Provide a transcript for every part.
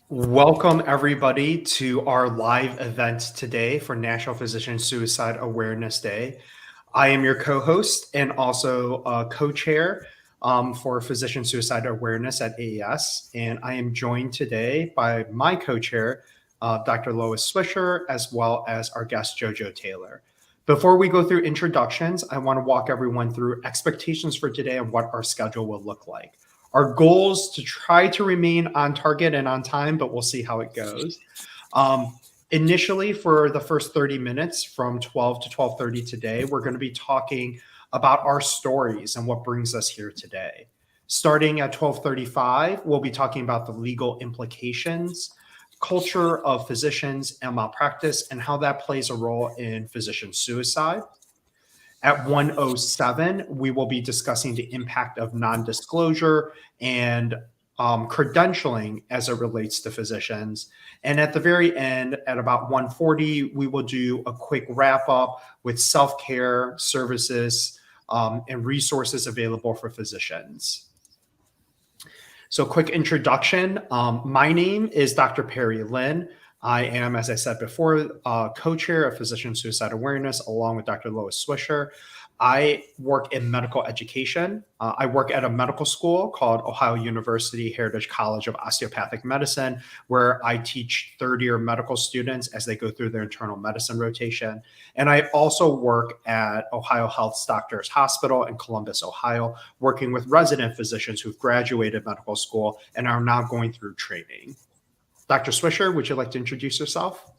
Welcome, everybody, to our live event today for National Physician Suicide Awareness Day. I am your co-host and also co-chair for Physician Suicide Awareness at AES, and I am joined today by my co-chair, Dr. Loice Swisher, as well as our guest, JoJo Taylor. Before we go through introductions, I want to walk everyone through expectations for today and what our schedule will look like. Our goal is to try to remain on target and on time, but we'll see how it goes. Initially, for the first 30 minutes from 12 to 12:30 today, we're going to be talking about our stories and what brings us here today. Starting at 12:35, we'll be talking about the legal implications, culture of physicians and malpractice, and how that plays a role in physician suicide. At 1:07, we will be discussing the impact of non-disclosure and credentialing as it relates to physicians. And at the very end, at about 1:40, we will do a quick wrap up with self-care services and resources available for physicians. So quick introduction. My name is Dr. Perry Lin. I am, as I said before, co-chair of Physician Suicide Awareness, along with Dr. Loice Swisher. I work in medical education. I work at a medical school called Ohio University Heritage College of Osteopathic Medicine, where I teach third-year medical students as they go through their internal medicine rotation. And I also work at Ohio Health's Doctors Hospital in Columbus, Ohio, working with resident physicians who've graduated medical school and are now going through training. Dr. Swisher, would you like to introduce yourself?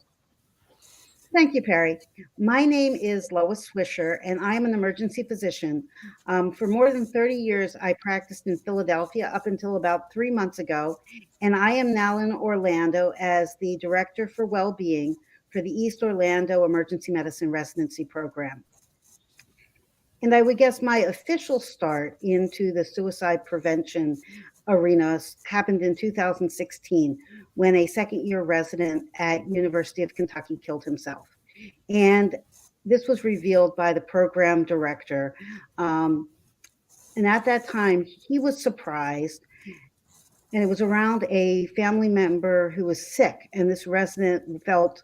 Thank you, Perry. My name is Loice Swisher, and I am an emergency physician. For more than 30 years, I practiced in Philadelphia up until about 3 months ago, and I am now in Orlando as the Director for Wellbeing for the East Orlando Emergency Medicine Residency Program. And I would guess my official start into the suicide prevention arena happened in 2016 when a second-year resident at University of Kentucky killed himself. And this was revealed by the program director. And at that time, he was surprised. And it was around a family member who was sick. And this resident felt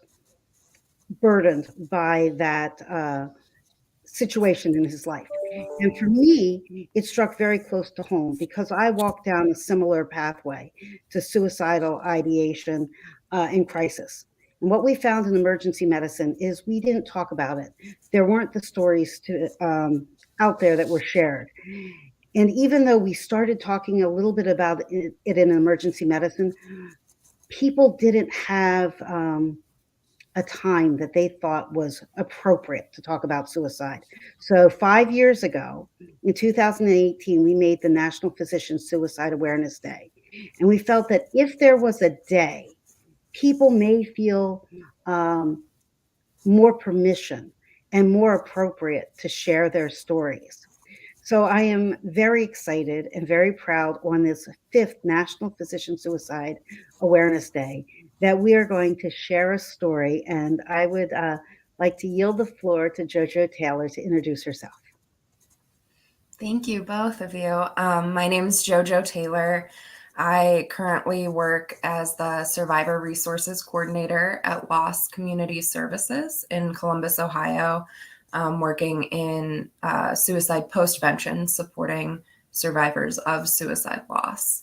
burdened by that situation in his life. And for me, it struck very close to home because I walked down a similar pathway to suicidal ideation in crisis. And what we found in emergency medicine is we didn't talk about it. There weren't the stories out there that were shared. And even though we started talking a little bit about it in emergency medicine, people didn't have a time that they thought was appropriate to talk about suicide. So 5 years ago, in 2018, we made the National Physician Suicide Awareness Day. And we felt that if there was a day, people may feel more permission and more appropriate to share their stories. So I am very excited and very proud on this 5th National Physician Suicide Awareness Day that we are going to share a story, and I would like to yield the floor to JoJo Taylor to introduce herself. Thank you, both of you. My name is JoJo Taylor. I currently work as the Survivor Resources Coordinator at Loss Community Services in Columbus, Ohio, working in suicide postvention, supporting survivors of suicide loss.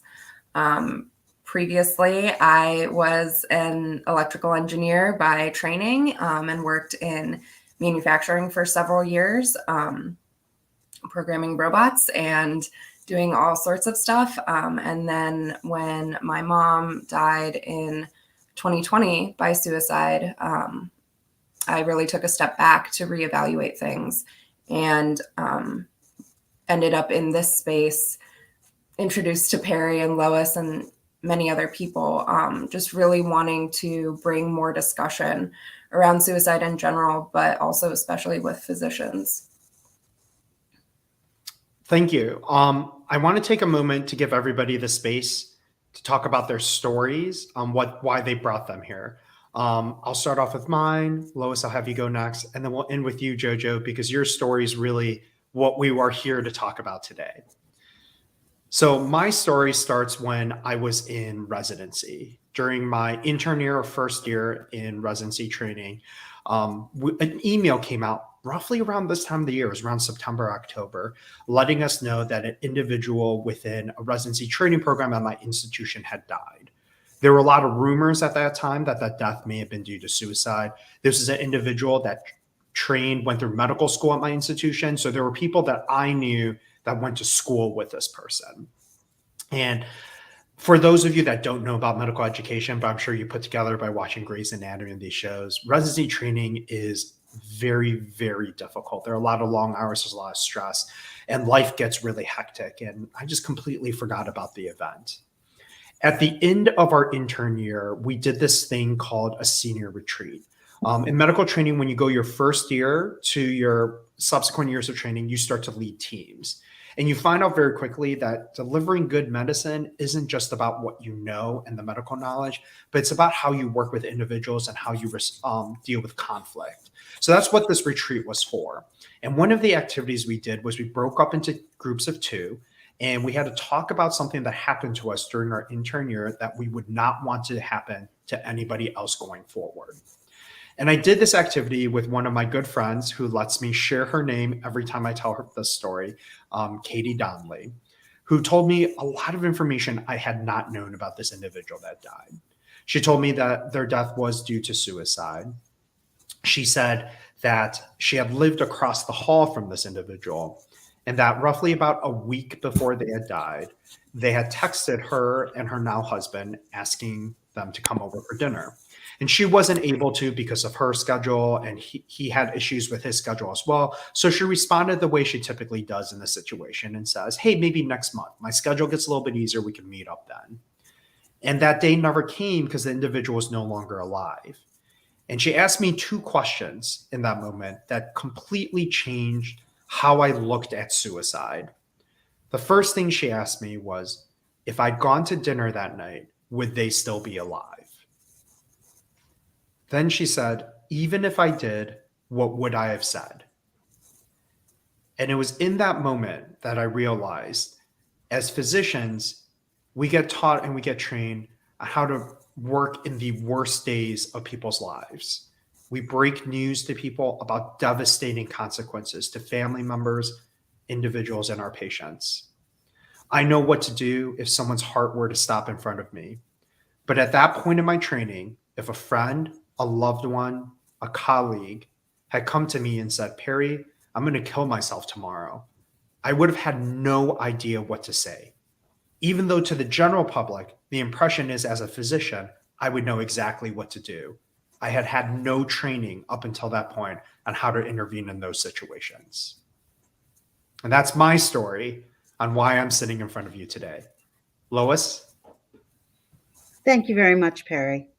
Previously, I was an electrical engineer by training and worked in manufacturing for several years, programming robots and doing all sorts of stuff. And then when my mom died in 2020 by suicide, I really took a step back to reevaluate things and ended up in this space, introduced to Perry and Lois and many other people, just really wanting to bring more discussion around suicide in general, but also especially with physicians. Thank you. I want to take a moment to give everybody the space to talk about their stories, why they brought them here. I'll start off with mine. Lois, I'll have you go next, and then we'll end with you, JoJo, because your story is really what we are here to talk about today. So my story starts when I was in residency. During my intern year or first year in residency training, an email came out roughly around this time of the year, it was around September, October, letting us know that an individual within a residency training program at my institution had died. There were a lot of rumors at that time that that death may have been due to suicide. This is an individual that went through medical school at my institution. So there were people that I knew that went to school with this person. And for those of you that don't know about medical education, but I'm sure you put together by watching Grey's Anatomy and these shows, residency training is very, very difficult. There are a lot of long hours, there's a lot of stress, and life gets really hectic. And I just completely forgot about the event. At the end of our intern year, we did this thing called a senior retreat. In medical training, when you go your first year to your subsequent years of training, you start to lead teams. And you find out very quickly that delivering good medicine isn't just about what you know and the medical knowledge, but it's about how you work with individuals and how you deal with conflict. So that's what this retreat was for. And one of the activities we did was we broke up into groups of 2, and we had to talk about something that happened to us during our intern year that we would not want to happen to anybody else going forward. And I did this activity with one of my good friends who lets me share her name every time I tell her this story, Katie Donnelly, who told me a lot of information I had not known about this individual that died. She told me that their death was due to suicide. She said that she had lived across the hall from this individual, and that roughly about a week before they had died, they had texted her and her now husband asking them to come over for dinner. And she wasn't able to because of her schedule, and he had issues with his schedule as well. So she responded the way she typically does in this situation and says, hey, maybe next month. My schedule gets a little bit easier. We can meet up then. And that day never came because the individual was no longer alive. And she asked me 2 questions in that moment that completely changed how I looked at suicide. The first thing she asked me was, if I'd gone to dinner that night, would they still be alive? Then she said, even if I did, what would I have said? And it was in that moment that I realized, as physicians, we get taught and we get trained on how to work in the worst days of people's lives. We break news to people about devastating consequences to family members, individuals, and our patients. I know what to do if someone's heart were to stop in front of me. But at that point in my training, if a friend, a loved one, a colleague had come to me and said, Perry, I'm going to kill myself tomorrow, I would have had no idea what to say. Even though to the general public, the impression is as a physician, I would know exactly what to do. I had had no training up until that point on how to intervene in those situations. And that's my story on why I'm sitting in front of you today. Lois? Thank you very much, Perry.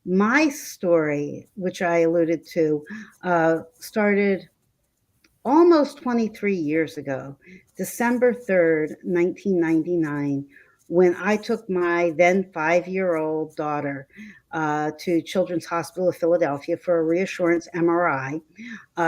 My story, which I alluded to, started almost 23 years ago, December 3rd, 1999, when I took my then 5-year-old daughter to Children's Hospital of Philadelphia for a reassurance MRI.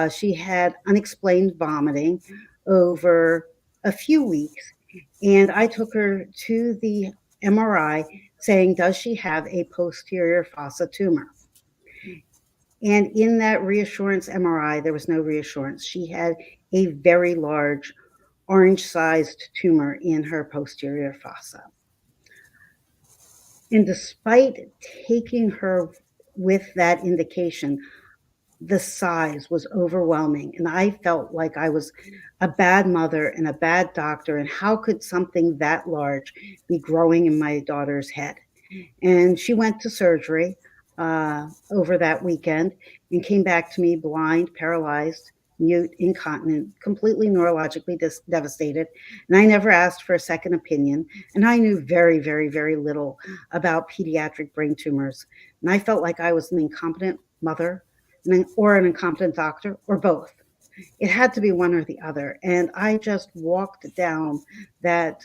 She had unexplained vomiting over a few weeks, and I took her to the MRI saying, does she have a posterior fossa tumor? And in that reassurance MRI, there was no reassurance. She had a very large orange-sized tumor in her posterior fossa. And despite taking her with that indication, the size was overwhelming. And I felt like I was a bad mother and a bad doctor. And how could something that large be growing in my daughter's head? And she went to surgery over that weekend and came back to me blind, paralyzed, mute, incontinent, completely neurologically devastated. And I never asked for a second opinion. And I knew very, very, very little about pediatric brain tumors. And I felt like I was an incompetent mother or an incompetent doctor or both. It had to be one or the other. And I just walked down that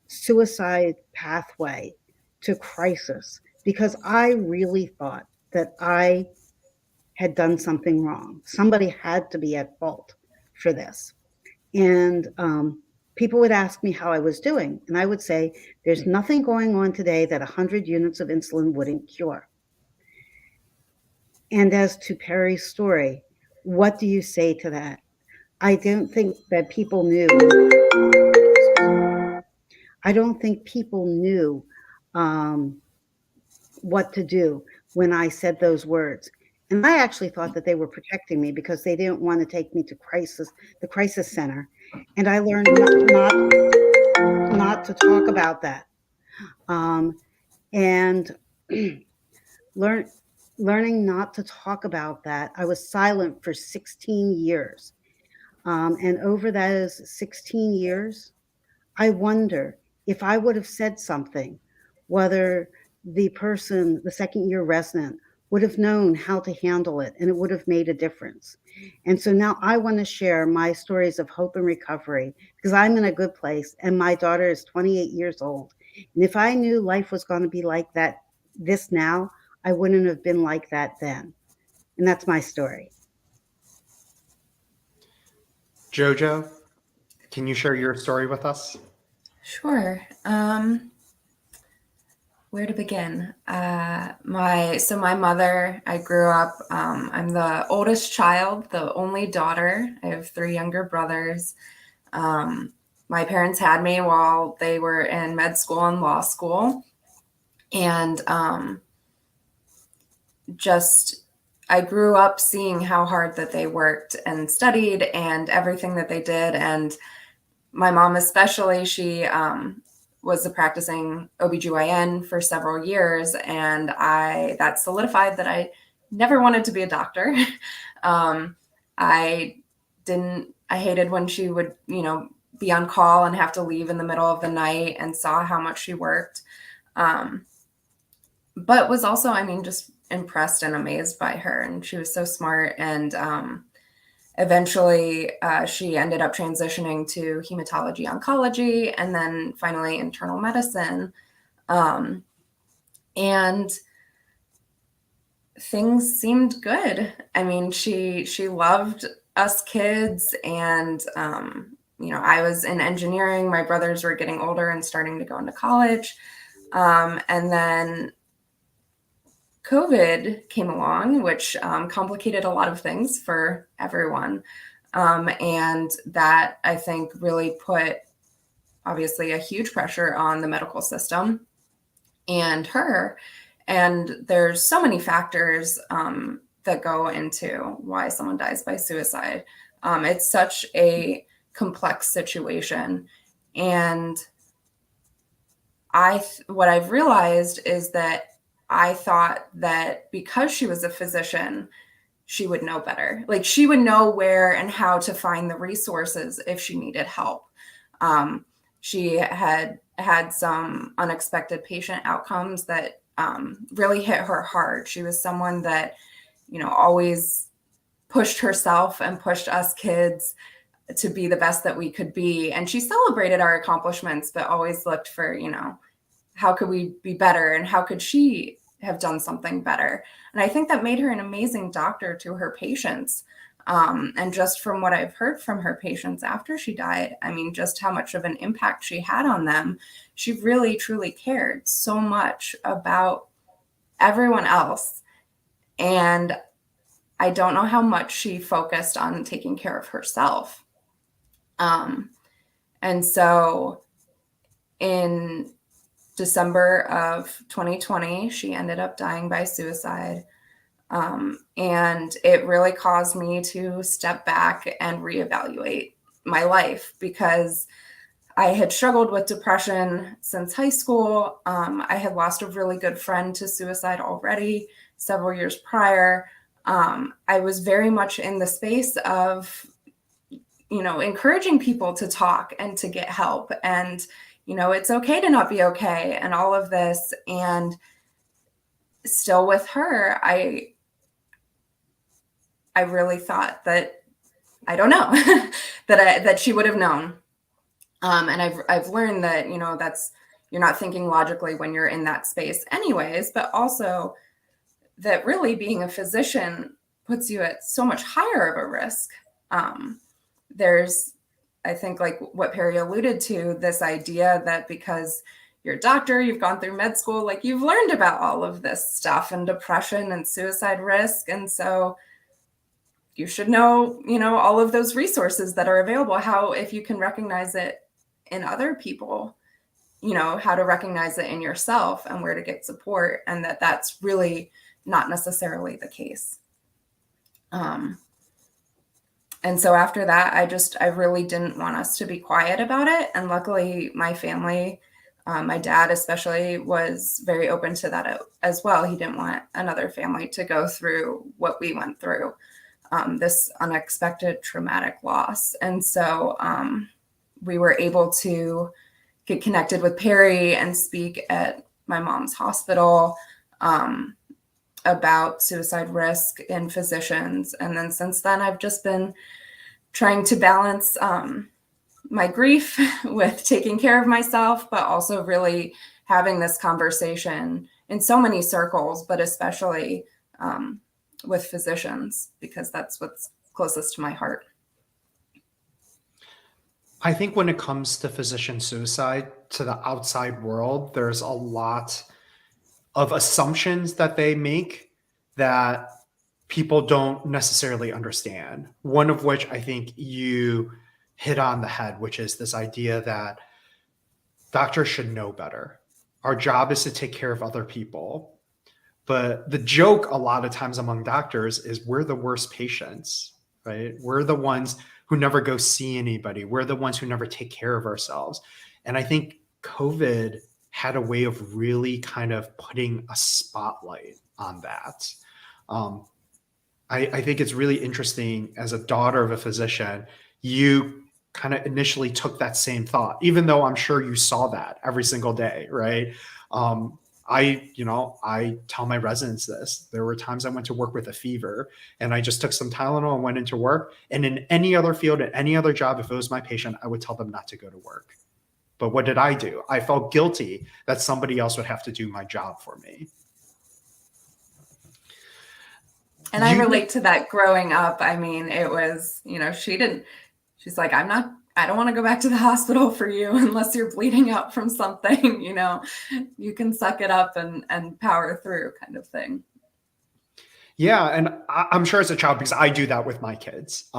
suicide pathway to crisis because I really thought that I had done something wrong. Somebody had to be at fault for this. And people would ask me how I was doing, and I would say, there's nothing going on today that 100 units of insulin wouldn't cure. And as to Perry's story, what do you say to that? I don't think that people knew. I don't think people knew what to do when I said those words. And I actually thought that they were protecting me because they didn't want to take me to the crisis center. And I learned not to talk about that. And learning not to talk about that, I was silent for 16 years. And over those 16 years, I wonder if I would have said something, whether the person, the second year resident, would have known how to handle it, and it would have made a difference. And so now I want to share my stories of hope and recovery, because I'm in a good place and my daughter is 28 years old. And if I knew life was going to be like that, this now, I wouldn't have been like that then. And that's my story. JoJo, can you share your story with us? Sure. Where to begin? My mother, I grew up, I'm the oldest child, the only daughter. I have 3 younger brothers. My parents had me while they were in med school and law school. And I grew up seeing how hard that they worked and studied and everything that they did. And my mom especially, she was a practicing OBGYN for several years, and that solidified that I never wanted to be a doctor. I hated when she would, be on call and have to leave in the middle of the night, and saw how much she worked. But was also, just impressed and amazed by her, and she was so smart. And eventually, she ended up transitioning to hematology oncology, and then finally internal medicine. And things seemed good. She loved us kids, and I was in engineering. My brothers were getting older and starting to go into college, and then COVID came along, which complicated a lot of things for everyone. And that, I think, really put, obviously, a huge pressure on the medical system and her. And there's so many factors that go into why someone dies by suicide. It's such a complex situation. And what I've realized is that I thought that because she was a physician, she would know better. Like, she would know where and how to find the resources if she needed help. She had some unexpected patient outcomes that really hit her hard. She was someone that, always pushed herself and pushed us kids to be the best that we could be. And she celebrated our accomplishments, but always looked for, how could we be better, and how could she have done something better? And I think that made her an amazing doctor to her patients. And just from what I've heard from her patients after she died, just how much of an impact she had on them. She really, truly cared so much about everyone else. And I don't know how much she focused on taking care of herself. And so in December of 2020, she ended up dying by suicide. And it really caused me to step back and reevaluate my life, because I had struggled with depression since high school. I had lost a really good friend to suicide already several years prior. I was very much in the space of, encouraging people to talk and to get help, and it's okay to not be okay, and all of this. And still with her, I really thought that, I don't know, that she would have known. And I've learned that, you're not thinking logically when you're in that space anyways, but also that really being a physician puts you at so much higher of a risk. There's I think like what Perry alluded to, this idea that because you're a doctor, you've gone through med school, like you've learned about all of this stuff and depression and suicide risk. And so you should know, all of those resources that are available, how, if you can recognize it in other people, how to recognize it in yourself and where to get support, and that's really not necessarily the case. And so after that, I really didn't want us to be quiet about it. And luckily my family, my dad especially, was very open to that as well. He didn't want another family to go through what we went through, this unexpected traumatic loss. And so we were able to get connected with Perry and speak at my mom's hospital about suicide risk in physicians. And then since then, I've just been trying to balance my grief with taking care of myself, but also really having this conversation in so many circles, but especially with physicians, because that's what's closest to my heart. I think when it comes to physician suicide to the outside world, there's a lot of assumptions that they make that people don't necessarily understand. One of which I think you hit on the head, which is this idea that doctors should know better. Our job is to take care of other people. But the joke a lot of times among doctors is we're the worst patients, right? We're the ones who never go see anybody. We're the ones who never take care of ourselves. And I think COVID had a way of really kind of putting a spotlight on that. I think it's really interesting, as a daughter of a physician, you kind of initially took that same thought, even though I'm sure you saw that every single day, right? I tell my residents this. There were times I went to work with a fever and I just took some Tylenol and went into work. And in any other field, at any other job, if it was my patient, I would tell them not to go to work. But what did I do? I felt guilty that somebody else would have to do my job for me. And I relate to that growing up. I mean, it was, she's like, I don't want to go back to the hospital for you unless you're bleeding out from something, you can suck it up and power through, kind of thing. Yeah. And I'm sure as a child, because I do that with my kids.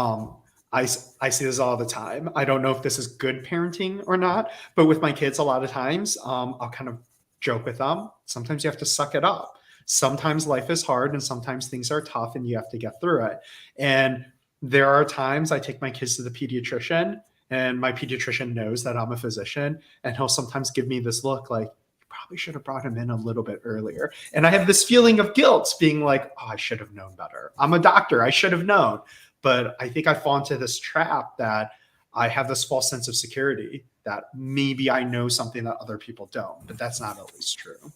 I see this all the time. I don't know if this is good parenting or not, but with my kids, a lot of times I'll kind of joke with them. Sometimes you have to suck it up. Sometimes life is hard and sometimes things are tough and you have to get through it. And there are times I take my kids to the pediatrician, and my pediatrician knows that I'm a physician, and he'll sometimes give me this look like, you probably should have brought him in a little bit earlier. And I have this feeling of guilt, being like, oh, I should have known better. I'm a doctor. I should have known. But I think I fall into this trap that I have this false sense of security that maybe I know something that other people don't, but that's not always true.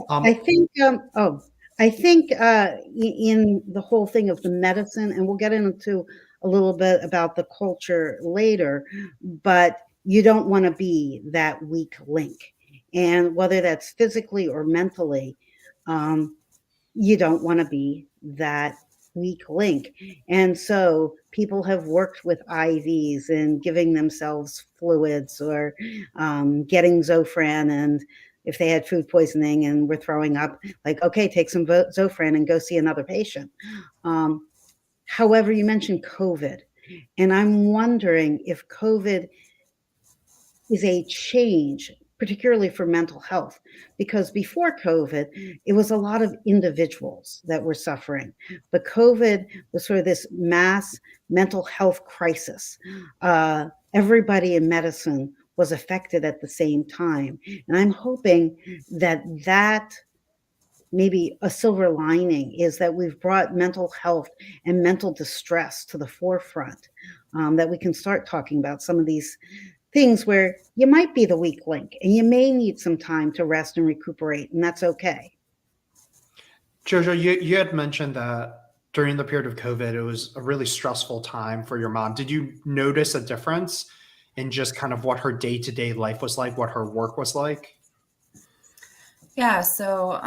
I think in the whole thing of the medicine, and we'll get into a little bit about the culture later, but you don't want to be that weak link. And whether that's physically or mentally, you don't want to be that weak link. And so people have worked with IVs and giving themselves fluids, or getting Zofran, and if they had food poisoning and were throwing up, like, okay, take some Zofran and go see another patient. However, you mentioned COVID, and I'm wondering if COVID is a change, particularly for mental health, because before COVID, it was a lot of individuals that were suffering. But COVID was sort of this mass mental health crisis. Everybody in medicine was affected at the same time. And I'm hoping that maybe a silver lining is that we've brought mental health and mental distress to the forefront, that we can start talking about some of these things where you might be the weak link and you may need some time to rest and recuperate, and that's okay. JoJo, you had mentioned that during the period of COVID, it was a really stressful time for your mom. Did you notice a difference in just kind of what her day-to-day life was like, what her work was like? Yeah, so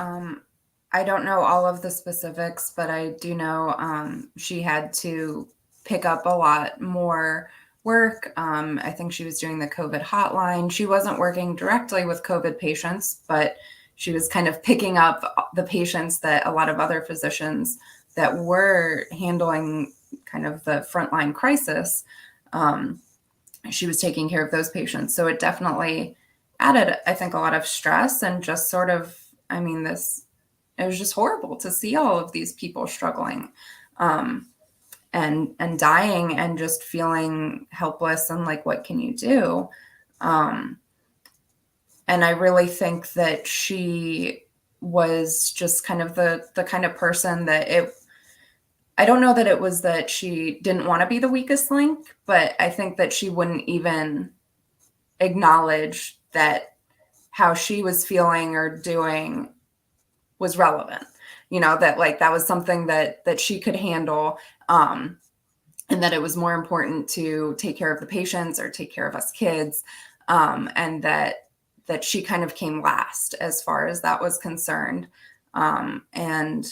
I don't know all of the specifics, but I do know she had to pick up a lot more work. I think she was doing the COVID hotline. She wasn't working directly with COVID patients, but she was kind of picking up the patients that a lot of other physicians that were handling kind of the frontline crisis. She was taking care of those patients. So it definitely added, I think, a lot of stress and just sort of, I mean, it was just horrible to see all of these people struggling. And dying and just feeling helpless and like, what can you do? And I really think that she was just kind of the kind of person that I don't know that it was that she didn't want to be the weakest link, but I think that she wouldn't even acknowledge that how she was feeling or doing was relevant. That like that was something that she could handle. And that it was more important to take care of the patients or take care of us kids. And that she kind of came last as far as that was concerned. And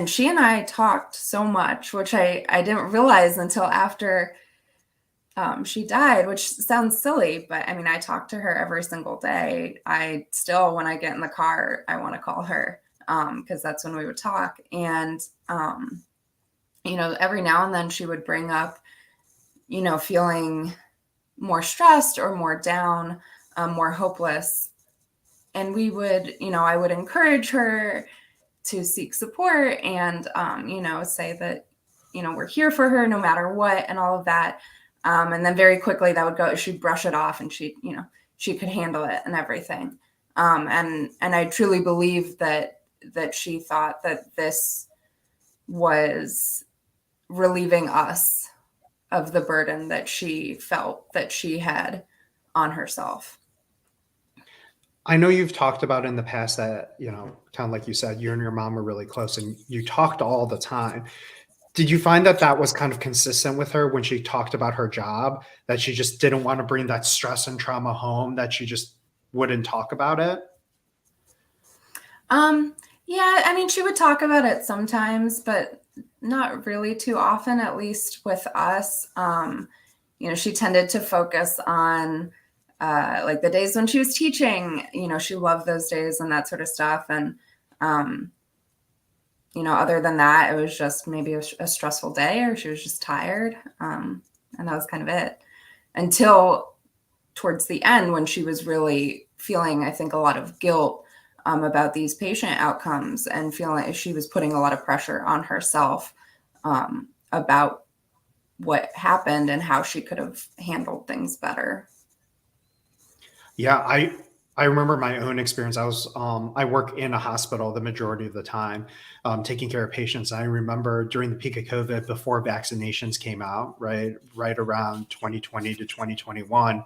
she and I talked so much, which I didn't realize until after she died, which sounds silly, but I mean, I talk to her every single day. I still, when I get in the car, I want to call her because that's when we would talk. And, every now and then she would bring up, feeling more stressed or more down, more hopeless. And we would, I would encourage her to seek support and, say that, we're here for her no matter what and all of that. And then very quickly that would go, she'd brush it off and she could handle it and everything. And I truly believe that she thought that this was relieving us of the burden that she felt that she had on herself. I know you've talked about in the past that, kind of like you said, you and your mom were really close and you talked all the time. Did you find that was kind of consistent with her when she talked about her job, that she just didn't want to bring that stress and trauma home, that she just wouldn't talk about it? Yeah, I mean, she would talk about it sometimes, but not really too often, at least with us. She tended to focus on like the days when she was teaching, she loved those days and that sort of stuff. And, other than that, it was just maybe a stressful day or she was just tired. And that was kind of it until towards the end when she was really feeling, I think, a lot of guilt about these patient outcomes and feeling like she was putting a lot of pressure on herself about what happened and how she could have handled things better. Yeah, I remember my own experience. I work in a hospital the majority of the time, taking care of patients. I remember during the peak of COVID, before vaccinations came out, right around 2020 to 2021,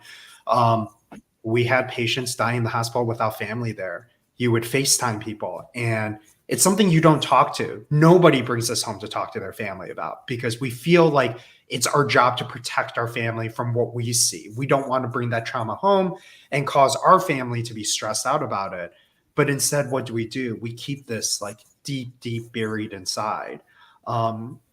we had patients dying in the hospital without family there. You would FaceTime people, and it's something you don't talk to. Nobody brings this home to talk to their family about because we feel like it's our job to protect our family from what we see. We don't want to bring that trauma home and cause our family to be stressed out about it. But instead, what do? We keep this like deep, deep buried inside.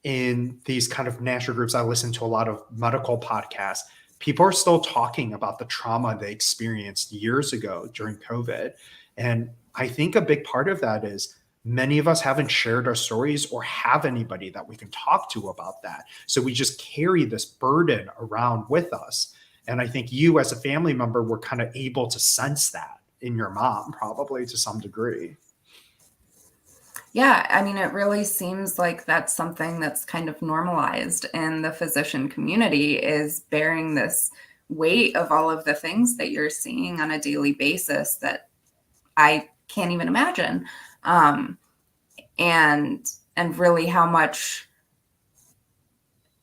In these kind of national groups, I listen to a lot of medical podcasts. People are still talking about the trauma they experienced years ago during COVID. And I think a big part of that is many of us haven't shared our stories or have anybody that we can talk to about that. So we just carry this burden around with us. And I think you as a family member were kind of able to sense that in your mom, probably to some degree. Yeah, I mean, it really seems like that's something that's kind of normalized in the physician community, is bearing this weight of all of the things that you're seeing on a daily basis that I can't even imagine. And really how much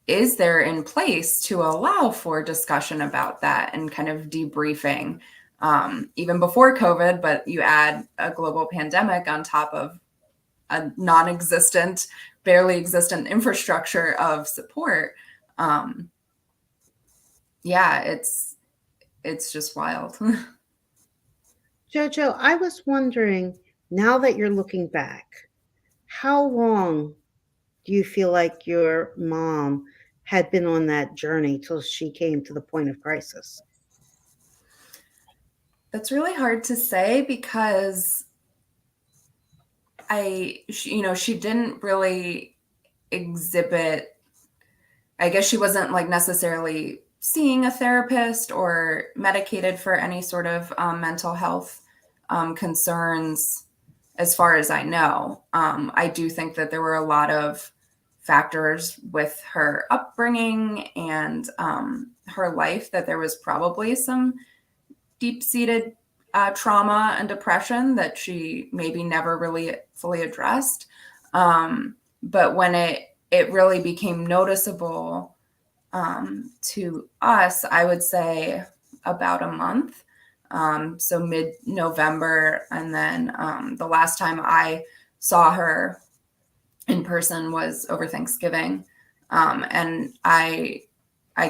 is there in place to allow for discussion about that and kind of debriefing, even before COVID, but you add a global pandemic on top of a non-existent, barely existent infrastructure of support. Yeah, it's just wild. JoJo, I was wondering, now that you're looking back, how long do you feel like your mom had been on that journey till she came to the point of crisis? That's really hard to say because she didn't really exhibit, I guess she wasn't like necessarily seeing a therapist or medicated for any sort of mental health concerns, as far as I know. I do think that there were a lot of factors with her upbringing and her life, that there was probably some deep-seated trauma and depression that she maybe never really fully addressed. But when it really became noticeable to us, I would say about a month. So mid-November. And then the last time I saw her in person was over Thanksgiving. And I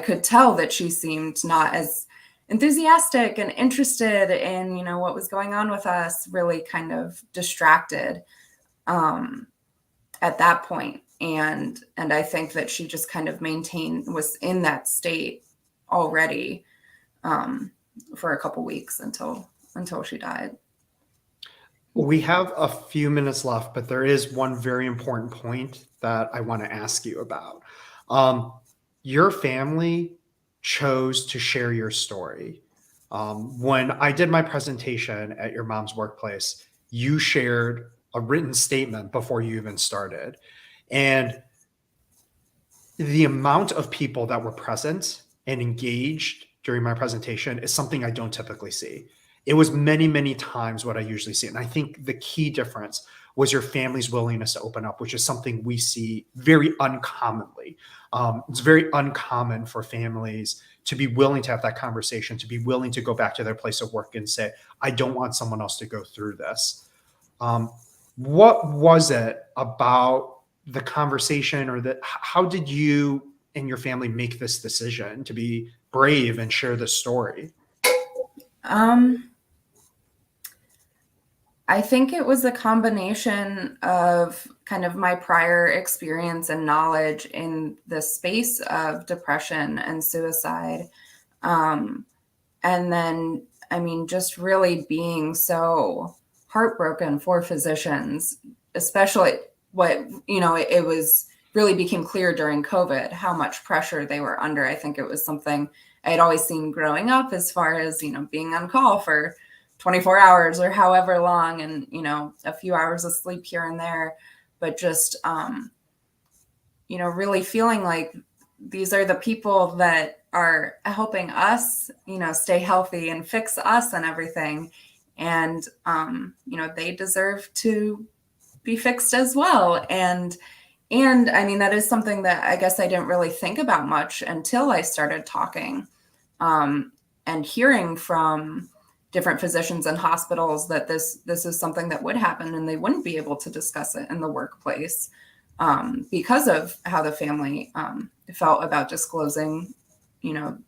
could tell that she seemed not as enthusiastic and interested in, what was going on with us, really kind of distracted at that point. And I think that she just kind of was in that state already for a couple weeks until she died. We have a few minutes left, but there is one very important point that I want to ask you about. Your family chose to share your story. When I did my presentation at your mom's workplace, you shared a written statement before you even started. And the amount of people that were present and engaged during my presentation is something I don't typically see. It was many, many times what I usually see. And I think the key difference was your family's willingness to open up, which is something we see very uncommonly. It's very uncommon for families to be willing to have that conversation, to be willing to go back to their place of work and say, I don't want someone else to go through this. What was it about the conversation, or how did you and your family make this decision to be brave and share this story? I think it was a combination of kind of my prior experience and knowledge in the space of depression and suicide. And then, just really being so heartbroken for physicians, especially it was really became clear during COVID how much pressure they were under. I think it was something I had always seen growing up, as far as, being on call for 24 hours or however long, and, a few hours of sleep here and there, but just, really feeling like these are the people that are helping us, stay healthy and fix us and everything. And, they deserve to be fixed as well. And that is something that I guess I didn't really think about much until I started talking, and hearing from different physicians and hospitals that this is something that would happen, and they wouldn't be able to discuss it in the workplace because of how the family felt about disclosing,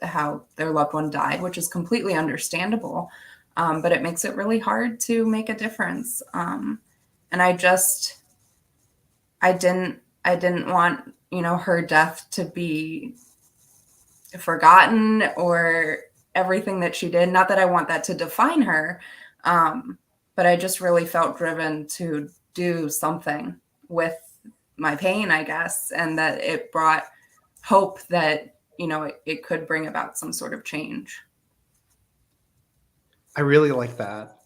how their loved one died, which is completely understandable. But it makes it really hard to make a difference. And I didn't want, her death to be forgotten, or everything that she did. Not that I want that to define her, but I just really felt driven to do something with my pain, I guess, and that it brought hope that, it could bring about some sort of change. I really like that.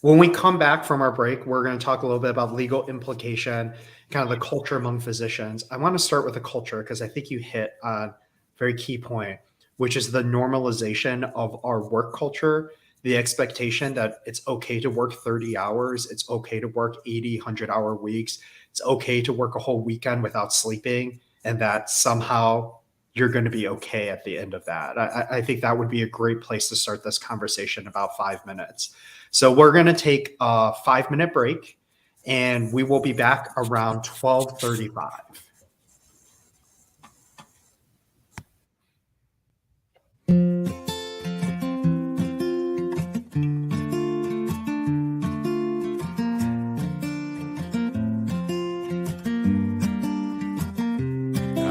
When we come back from our break, we're going to talk a little bit about legal implication, kind of the culture among physicians. I want to start with the culture because I think you hit on a very key point, which is the normalization of our work culture, the expectation that it's okay to work 30 hours. It's okay to work 80, 100-hour weeks. It's okay to work a whole weekend without sleeping, and that somehow you're going to be okay at the end of that. I think that would be a great place to start this conversation, about 5 minutes. So we're going to take a 5-minute break, and we will be back around 12:35.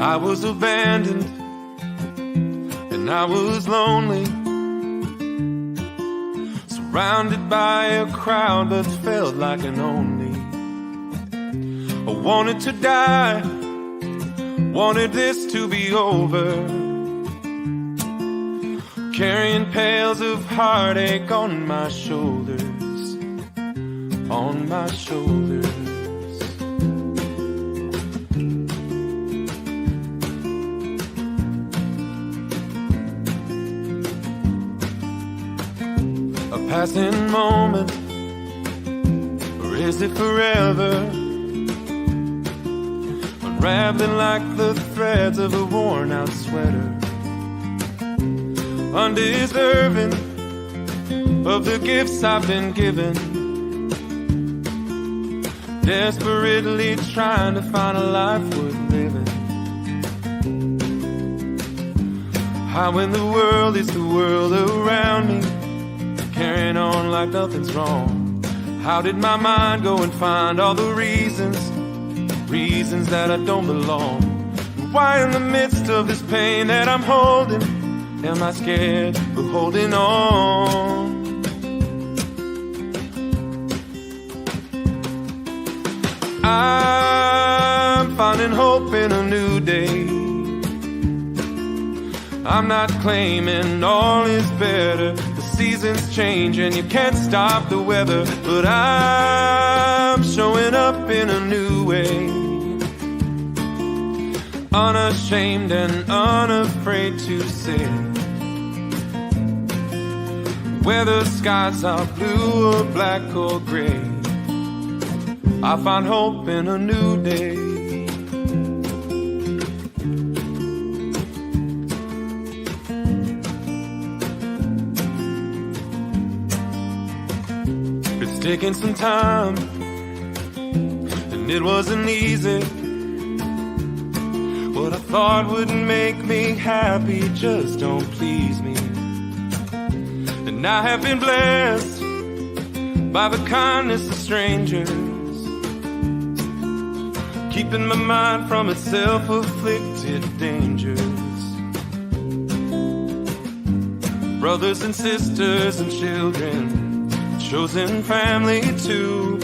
I was abandoned and I was lonely, surrounded by a crowd but felt like an only. I wanted to die, wanted this to be over, carrying pails of heartache on my shoulders, on my shoulders. A passing moment, or is it forever? Unraveling like the threads of a worn-out sweater, undeserving of the gifts I've been given, desperately trying to find a life worth living. How in the world is the world around me carrying on like nothing's wrong? How did my mind go and find all the reasons that I don't belong? And why in the midst of this pain that I'm holding am I scared of holding on? I'm finding hope in a new day. I'm not claiming all is better. The seasons change and you can't stop the weather, but I'm showing up in a new way, unashamed and unafraid to say, whether skies are blue or black or gray, I find hope in a new day. It's taken some time, and it wasn't easy. What I thought would make me happy just don't please me. And I have been blessed by the kindness of strangers, keeping my mind from its self-afflicted dangers. Brothers and sisters and children, chosen family too,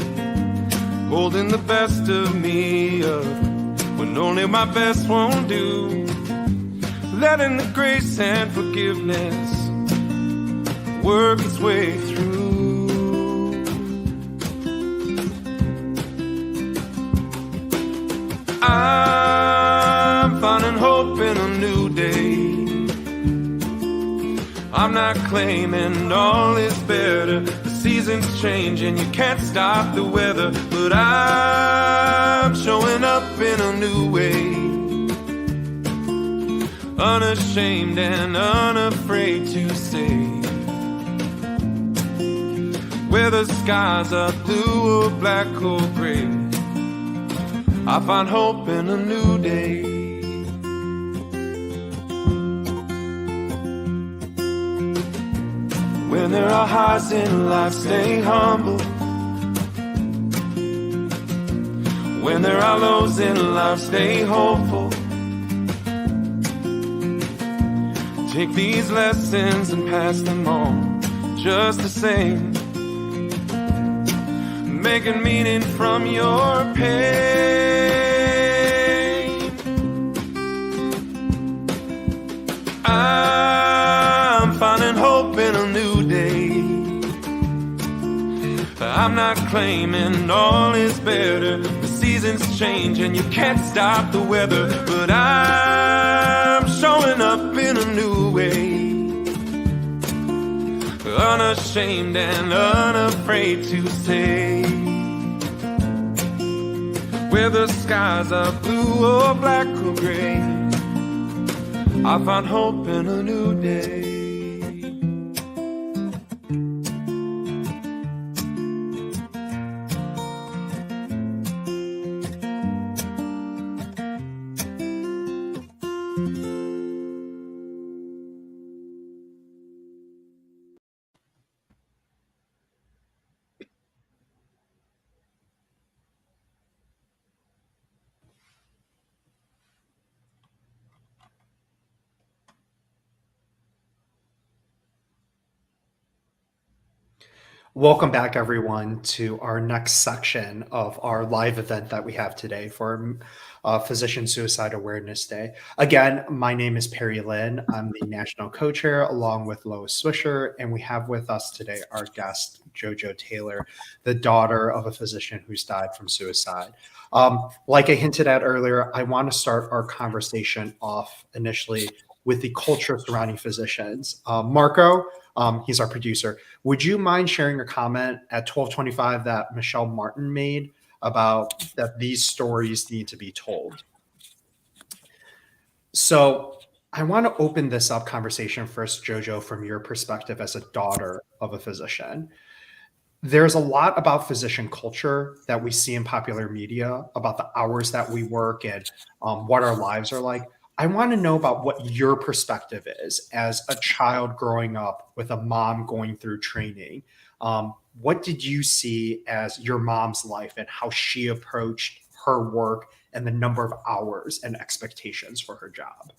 holding the best of me up when only my best won't do, letting the grace and forgiveness work its way through. I'm finding hope in a new day. I'm not claiming all is better. The seasons change and you can't stop the weather, but I'm showing up in a new way, unashamed and unafraid to say, whether skies are blue or black or gray, I find hope in a new day. When there are highs in life, stay humble. When there are lows in life, stay hopeful. Take these lessons and pass them on just the same, making meaning from your pain. I'm finding hope in a new day. I'm not claiming all is better. The seasons change and you can't stop the weather, but I'm showing up in a new way, unashamed and unafraid to say, whether skies are blue or black or gray, I find hope in a new day. Welcome back, everyone, to our next section of our live event that we have today for Physician Suicide Awareness Day. Again, my name is Perry Lynn. I'm the National Co-Chair along with Loice Swisher, and we have with us today our guest, JoJo Taylor, the daughter of a physician who's died from suicide. Like I hinted at earlier, I want to start our conversation off initially with the culture surrounding physicians. Marco, he's our producer. Would you mind sharing a comment at 12:25 that Michelle Martin made about that these stories need to be told? So I want to open this up conversation first, JoJo, from your perspective as a daughter of a physician. There's a lot about physician culture that we see in popular media about the hours that we work and what our lives are like. I want to know about what your perspective is as a child growing up with a mom going through training. What did you see as your mom's life and how she approached her work and the number of hours and expectations for her job?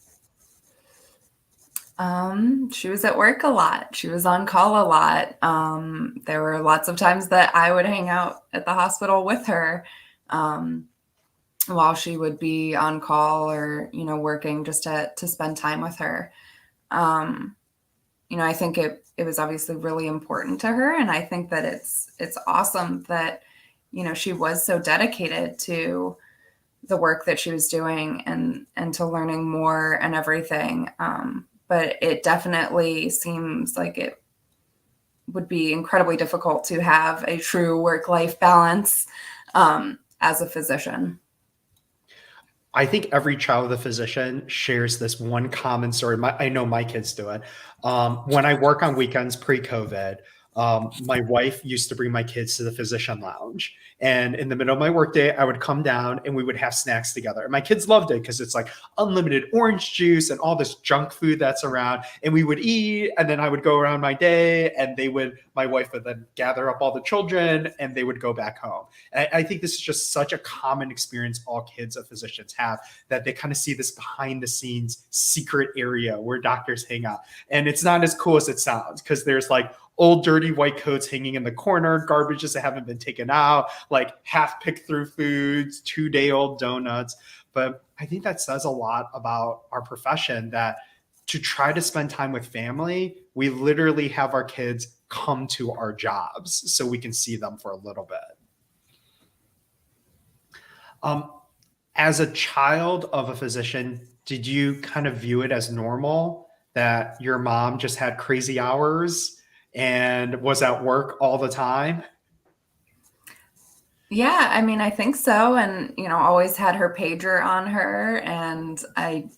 She was at work a lot. She was on call a lot. There were lots of times that I would hang out at the hospital with her while she would be on call or, working just to spend time with her. I think it was obviously really important to her. And I think that it's awesome that, she was so dedicated to the work that she was doing and to learning more and everything. But it definitely seems like it would be incredibly difficult to have a true work-life balance as a physician. I think every child of the physician shares this one common story. I know my kids do it. When I work on weekends pre-COVID, my wife used to bring my kids to the physician lounge. And in the middle of my workday, I would come down and we would have snacks together. And my kids loved it because it's like unlimited orange juice and all this junk food that's around. And we would eat, and then I would go around my day, and my wife would then gather up all the children and they would go back home. And I think this is just such a common experience all kids of physicians have, that they kind of see this behind the scenes secret area where doctors hang out. And it's not as cool as it sounds, because there's like old dirty white coats hanging in the corner, garbages that haven't been taken out, like half picked through foods, 2-day-old donuts. But I think that says a lot about our profession, that to try to spend time with family, we literally have our kids come to our jobs so we can see them for a little bit. As a child of a physician, did you kind of view it as normal that your mom just had crazy hours and was at work all the time? Yeah, I mean, I think so. And, always had her pager on her. And I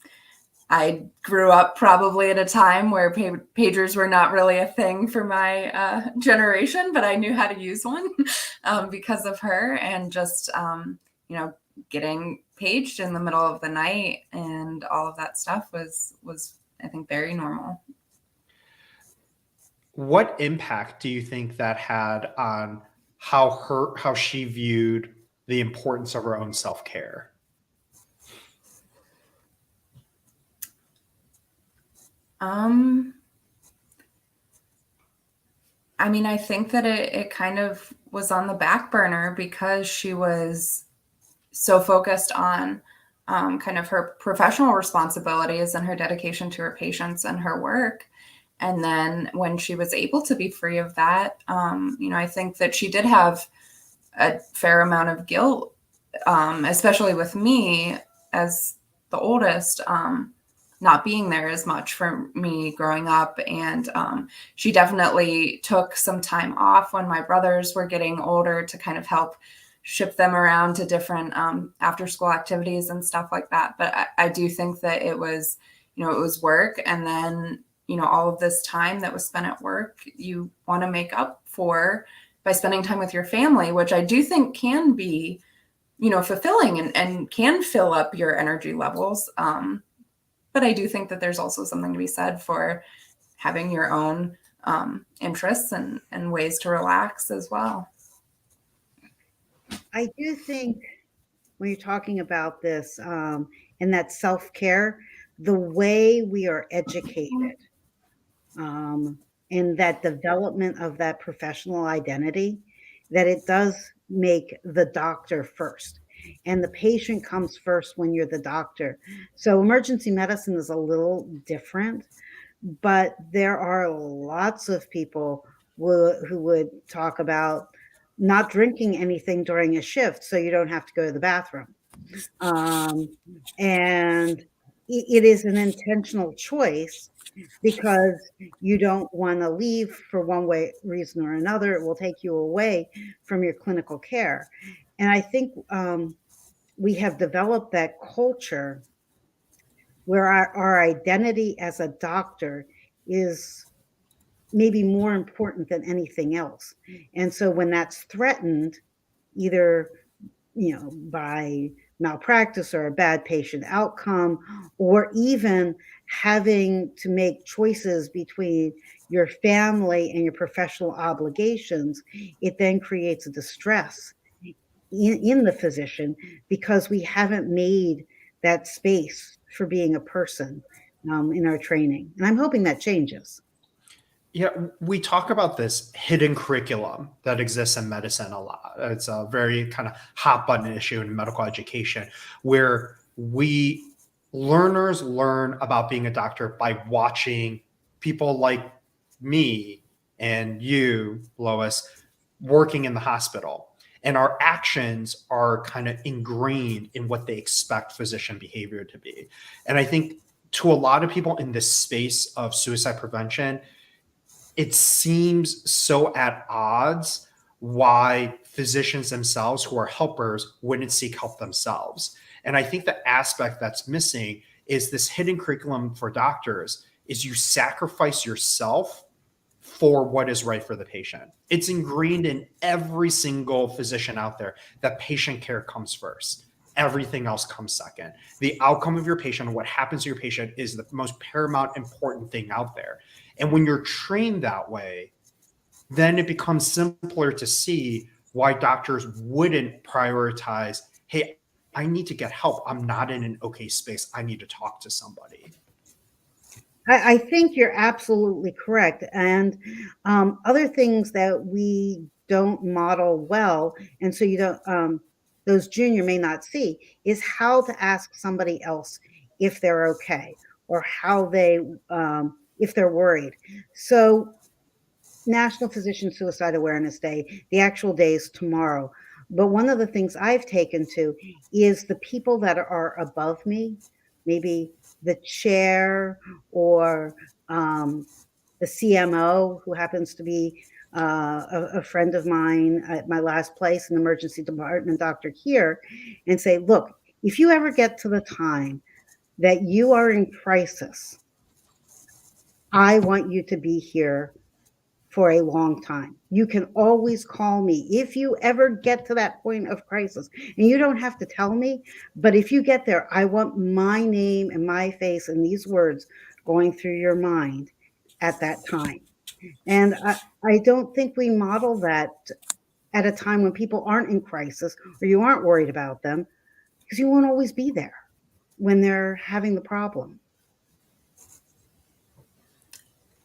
grew up probably at a time where pagers were not really a thing for my generation, but I knew how to use one because of her. And just, getting paged in the middle of the night and all of that stuff was I think, very normal. What impact do you think that had on how she viewed the importance of her own self-care? I mean, I think that it kind of was on the back burner because she was so focused on kind of her professional responsibilities and her dedication to her patients and her work. And then when she was able to be free of that, I think that she did have a fair amount of guilt, especially with me as the oldest, not being there as much for me growing up. And she definitely took some time off when my brothers were getting older to kind of help ship them around to different after school activities and stuff like that. But I do think that it was work. And then, all of this time that was spent at work, you want to make up for by spending time with your family, which I do think can be, fulfilling and can fill up your energy levels. But I do think that there's also something to be said for having your own interests and ways to relax as well. I do think when you're talking about this and that self-care, the way we are educated and that development of that professional identity, that it does make the doctor first. And the patient comes first when you're the doctor. So emergency medicine is a little different, but there are lots of people who would talk about not drinking anything during a shift so you don't have to go to the bathroom. And it is an intentional choice because you don't want to leave for one reason or another. It will take you away from your clinical care. And I think we have developed that culture where our identity as a doctor is maybe more important than anything else. And so when that's threatened, either by malpractice or a bad patient outcome, or even having to make choices between your family and your professional obligations, it then creates a distress in the physician because we haven't made that space for being a person in our training. And I'm hoping that changes. Yeah, we talk about this hidden curriculum that exists in medicine a lot. It's a very kind of hot button issue in medical education where learners learn about being a doctor by watching people like me and you, Lois, working in the hospital. And our actions are kind of ingrained in what they expect physician behavior to be. And I think to a lot of people in this space of suicide prevention, it seems so at odds why physicians themselves who are helpers wouldn't seek help themselves. And I think the aspect that's missing is this hidden curriculum for doctors is you sacrifice yourself for what is right for the patient. It's ingrained in every single physician out there that patient care comes first. Everything else comes second. The outcome of your patient, what happens to your patient, is the most paramount important thing out there. And when you're trained that way, then it becomes simpler to see why doctors wouldn't prioritize, hey, I need to get help. I'm not in an okay space. I need to talk to somebody. I think you're absolutely correct. And other things that we don't model well, and so you don't, those junior may not see, is how to ask somebody else if they're okay or how they, if they're worried. So National Physician Suicide Awareness Day, the actual day is tomorrow. But one of the things I've taken to is the people that are above me, maybe the chair or the CMO, who happens to be a friend of mine at my last place, an emergency department doctor here, and say, look, if you ever get to the time that you are in crisis, I want you to be here for a long time. You can always call me if you ever get to that point of crisis. And you don't have to tell me, but if you get there, I want my name and my face and these words going through your mind at that time. And I don't think we model that at a time when people aren't in crisis or you aren't worried about them, because you won't always be there when they're having the problem.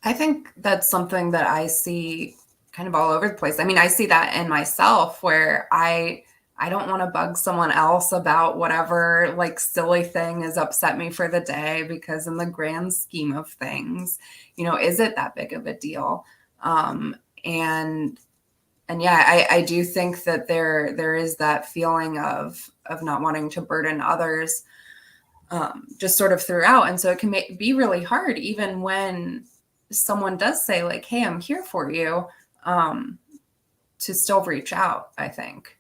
I think that's something that I see kind of all over the place. I mean, I see that in myself where I don't want to bug someone else about whatever like silly thing has upset me for the day, because in the grand scheme of things, is it that big of a deal? And yeah, I do think that there is that feeling of not wanting to burden others just sort of throughout. And so it can be really hard, even when someone does say like, hey, I'm here for you, to still reach out, I think.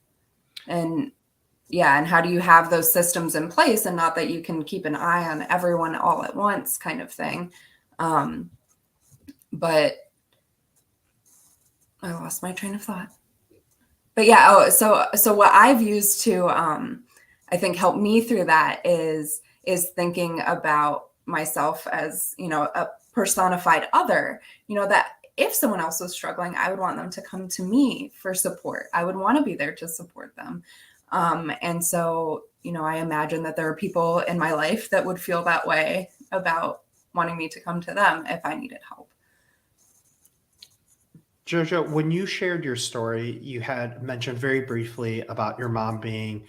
And yeah. And how do you have those systems in place, and not that you can keep an eye on everyone all at once kind of thing. But I lost my train of thought. But yeah. So what I've used to, I think help me through that is thinking about myself as, a personified other, that if someone else was struggling, I would want them to come to me for support. I would want to be there to support them. And so, I imagine that there are people in my life that would feel that way about wanting me to come to them if I needed help. JoJo, when you shared your story, you had mentioned very briefly about your mom being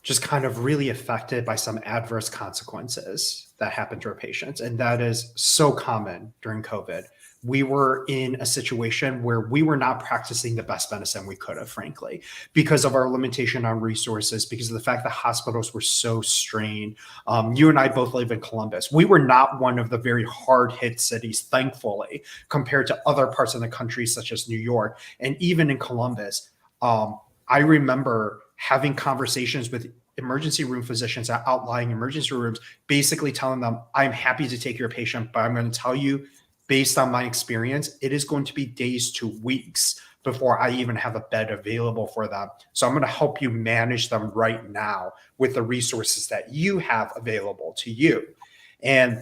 just kind of really affected by some adverse consequences that happened to her patients. And that is so common during COVID. We were in a situation where we were not practicing the best medicine we could have, frankly, because of our limitation on resources, because of the fact that hospitals were so strained. You and I both live in Columbus. We were not one of the very hard hit cities, thankfully, compared to other parts of the country, such as New York. And even in Columbus, I remember having conversations with emergency room physicians at outlying emergency rooms, basically telling them, I'm happy to take your patient, but I'm going to tell you, based on my experience, it is going to be days to weeks before I even have a bed available for them. So I'm going to help you manage them right now with the resources that you have available to you. And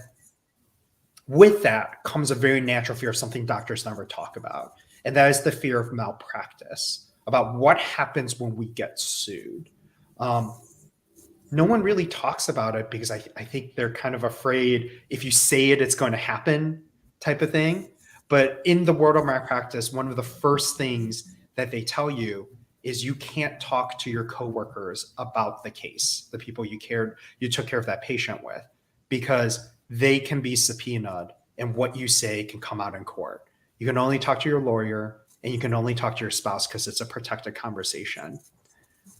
with that comes a very natural fear of something doctors never talk about. And that is the fear of malpractice, about what happens when we get sued. No one really talks about it because I think they're kind of afraid if you say it, it's going to happen type of thing. But in the world of malpractice, one of the first things that they tell you is you can't talk to your coworkers about the case, the people you took care of that patient with, because they can be subpoenaed and what you say can come out in court. You can only talk to your lawyer and you can only talk to your spouse because it's a protected conversation.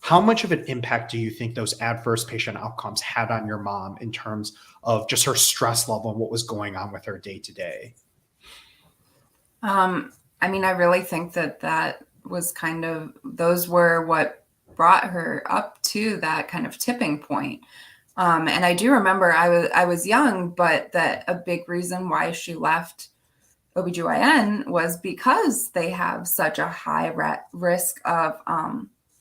How much of an impact do you think those adverse patient outcomes had on your mom in terms of just her stress level and what was going on with her day to day? I mean, I really think that was those were what brought her up to that kind of tipping point. And I do remember I was young, but that a big reason why she left OBGYN was because they have such a high risk of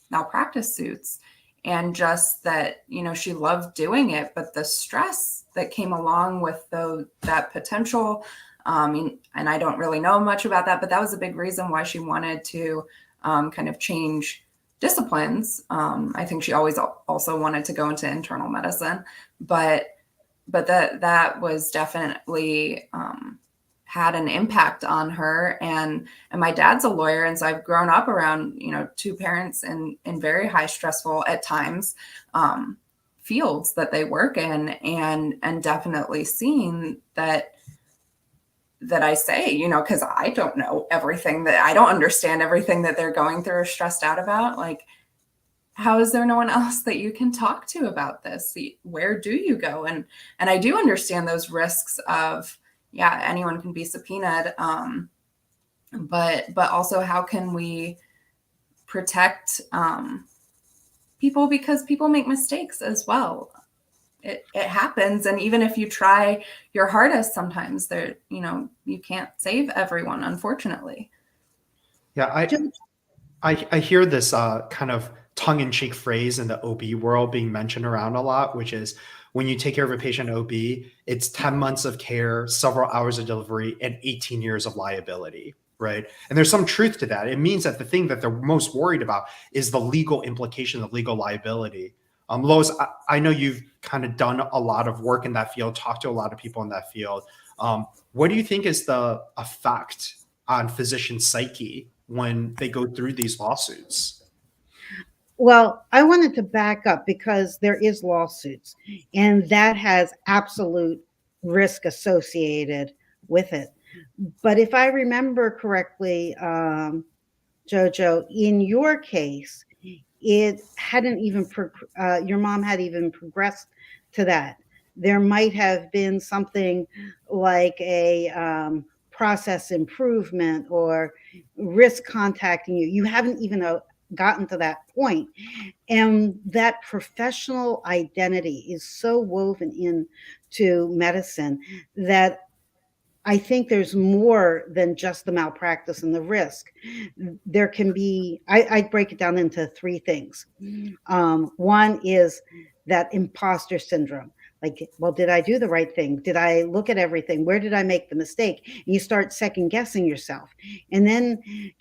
malpractice suits, and just that, she loved doing it, but the stress that came along with that potential, and I don't really know much about that, but that was a big reason why she wanted to kind of change disciplines. I think she always also wanted to go into internal medicine, but that was definitely had an impact on her. And my dad's a lawyer. And so I've grown up around, two parents in very high stressful at times fields that they work in, and definitely seen that I say, because I don't know everything, I don't understand everything that they're going through or stressed out about. Like, how is there no one else that you can talk to about this? Where do you go? And I do understand those risks of, yeah, anyone can be subpoenaed. But also, how can we protect people, because people make mistakes as well. It happens. And even if you try your hardest, sometimes you can't save everyone, unfortunately. Yeah, I hear this kind of tongue-in-cheek phrase in the OB world being mentioned around a lot, which is when you take care of a patient OB, it's 10 months of care, several hours of delivery, and 18 years of liability, right? And there's some truth to that. It means that the thing that they're most worried about is the legal implication, the legal liability. Lois, I know you've kind of done a lot of work in that field, talked to a lot of people in that field. What do you think is the effect on physician psyche when they go through these lawsuits? Well, I wanted to back up because there is lawsuits, and that has absolute risk associated with it. But if I remember correctly, JoJo, in your case, it hadn't even your mom had even progressed to that. There might have been something like a process improvement or risk contacting you. You haven't even gotten to that point. And that professional identity is so woven into medicine that I think there's more than just the malpractice and the risk. There can be, I break it down into three things. One is that imposter syndrome. Like, well, did I do the right thing? Did I look at everything? Where did I make the mistake? And you start second guessing yourself. And then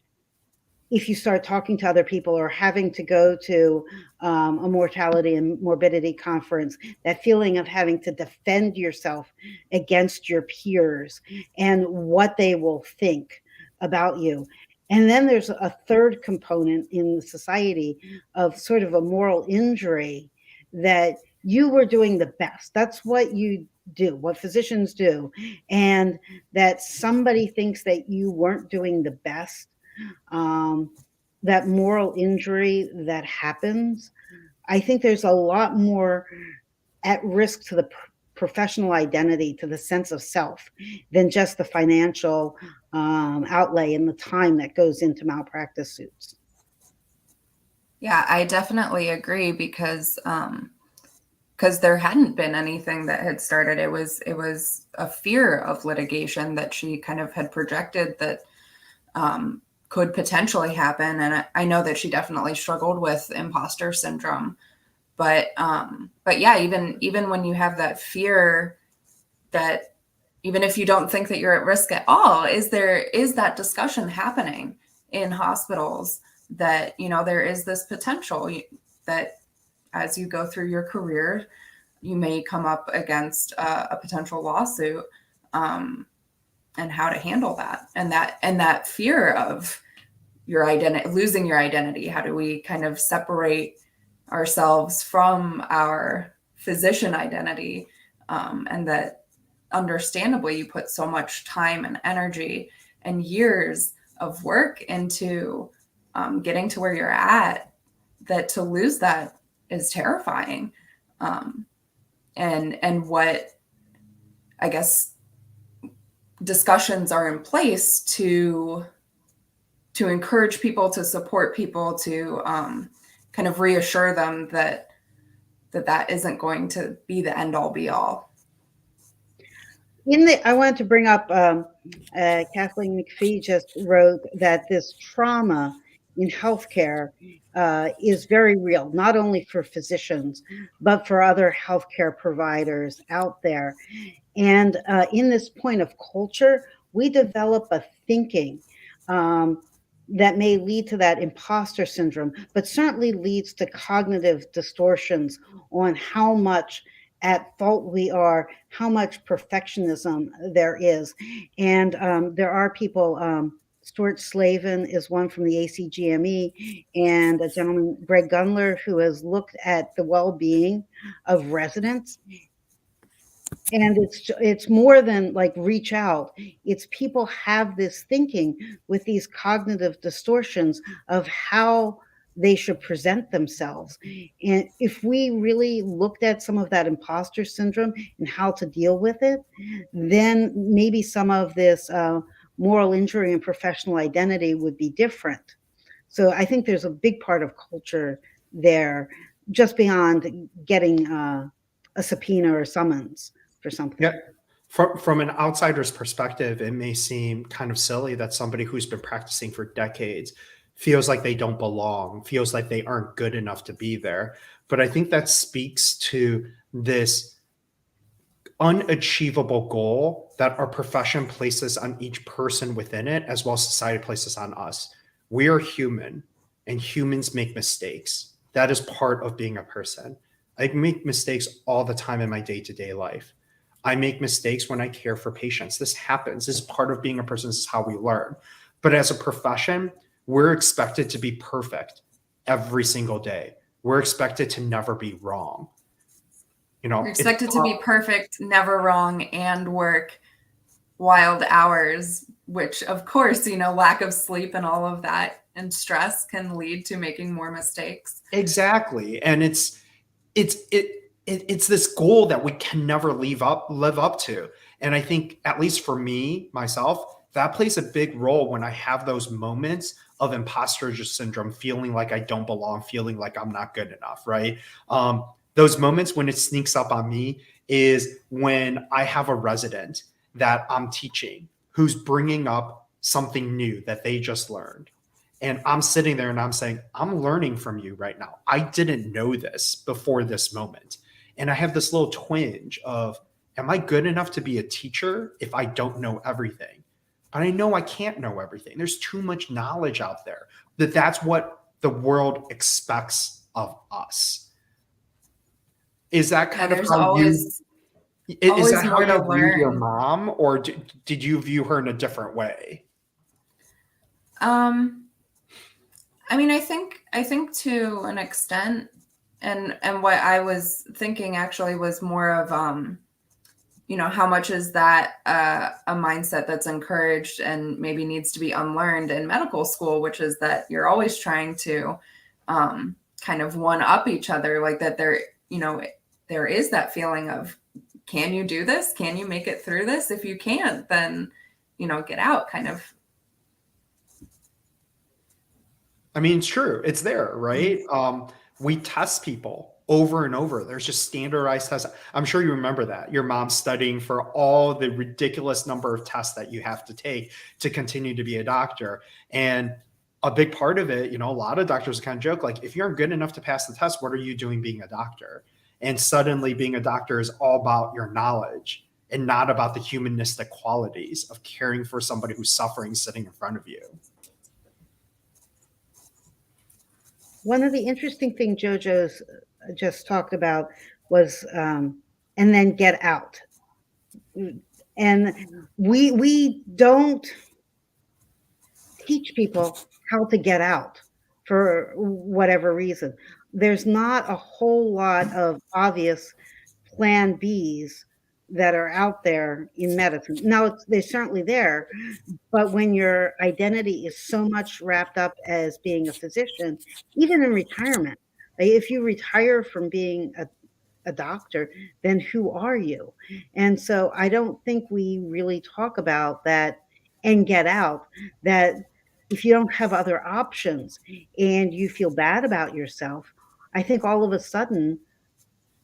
if you start talking to other people or having to go to a mortality and morbidity conference, that feeling of having to defend yourself against your peers and what they will think about you. And then there's a third component in the society of sort of a moral injury, that you were doing the best. That's what you do, what physicians do. And that somebody thinks that you weren't doing the best. That moral injury that happens, I think there's a lot more at risk to the professional identity, to the sense of self, than just the financial outlay and the time that goes into malpractice suits. Yeah, I definitely agree, because there hadn't been anything that had started. It was a fear of litigation that she kind of had projected that could potentially happen. And I know that she definitely struggled with imposter syndrome. But yeah, even when you have that fear, that even if you don't think that you're at risk at all, is that discussion happening in hospitals, that, you know, there is this potential that as you go through your career, you may come up against a potential lawsuit, and how to handle that, and that fear of your identity, losing your identity. How do we kind of separate ourselves from our physician identity? And that understandably you put so much time and energy and years of work into getting to where you're at, that to lose that is terrifying. And what, I guess, discussions are in place to encourage people, to support people, to kind of reassure them that isn't going to be the end all be all. I wanted to bring up, Kathleen McPhee just wrote that this trauma in healthcare is very real, not only for physicians, but for other healthcare providers out there. And in this point of culture, we develop a thinking that may lead to that imposter syndrome, but certainly leads to cognitive distortions on how much at fault we are, how much perfectionism there is. And there are people, Stuart Slavin is one from the ACGME, and a gentleman, Greg Gunler, who has looked at the well-being of residents. And it's more than like reach out. It's people have this thinking with these cognitive distortions of how they should present themselves. And if we really looked at some of that imposter syndrome and how to deal with it, then maybe some of this moral injury and professional identity would be different. So I think there's a big part of culture there, just beyond getting a subpoena or summons for something. Yeah. From an outsider's perspective, it may seem kind of silly that somebody who's been practicing for decades feels like they don't belong, feels like they aren't good enough to be there. But I think that speaks to this unachievable goal that our profession places on each person within it, as well as society places on us. We are human, and humans make mistakes. That is part of being a person. I make mistakes all the time in my day-to-day life. I make mistakes when I care for patients. This happens. This is part of being a person. This is how we learn. But as a profession, we're expected to be perfect every single day. We're expected to never be wrong. You know, we're expected to be perfect, never wrong, and work wild hours, which of course, you know, lack of sleep and all of that and stress can lead to making more mistakes. Exactly. And it's this goal that we can never live up to. And I think, at least for me, myself, that plays a big role when I have those moments of imposter syndrome, feeling like I don't belong, feeling like I'm not good enough, right? Those moments when it sneaks up on me is when I have a resident that I'm teaching who's bringing up something new that they just learned. And I'm sitting there and I'm saying, I'm learning from you right now. I didn't know this before this moment. And I have this little twinge of, am I good enough to be a teacher if I don't know everything? But I know I can't know everything. There's too much knowledge out there. That's what the world expects of us. Is that kind of how is that how you view your mom, or did you view her in a different way? I mean, I think to an extent, and what I was thinking actually was more of, how much is that a mindset that's encouraged and maybe needs to be unlearned in medical school, which is that you're always trying to kind of one up each other, like that there is that feeling of, can you do this? Can you make it through this? If you can't, then, get out kind of. I mean, it's true. It's there, right? We test people over and over. There's just standardized tests. I'm sure you remember that. Your mom's studying for all the ridiculous number of tests that you have to take to continue to be a doctor. And a big part of it, a lot of doctors kind of joke, like, if you aren't good enough to pass the test, what are you doing being a doctor? And suddenly being a doctor is all about your knowledge and not about the humanistic qualities of caring for somebody who's suffering sitting in front of you. One of the interesting things JoJo's just talked about was, and then get out. And we don't teach people how to get out for whatever reason. There's not a whole lot of obvious plan Bs that are out there in medicine. Now, they're certainly there, but when your identity is so much wrapped up as being a physician, even in retirement, if you retire from being a doctor, then who are you? And so I don't think we really talk about that and get out, that if you don't have other options and you feel bad about yourself, I think all of a sudden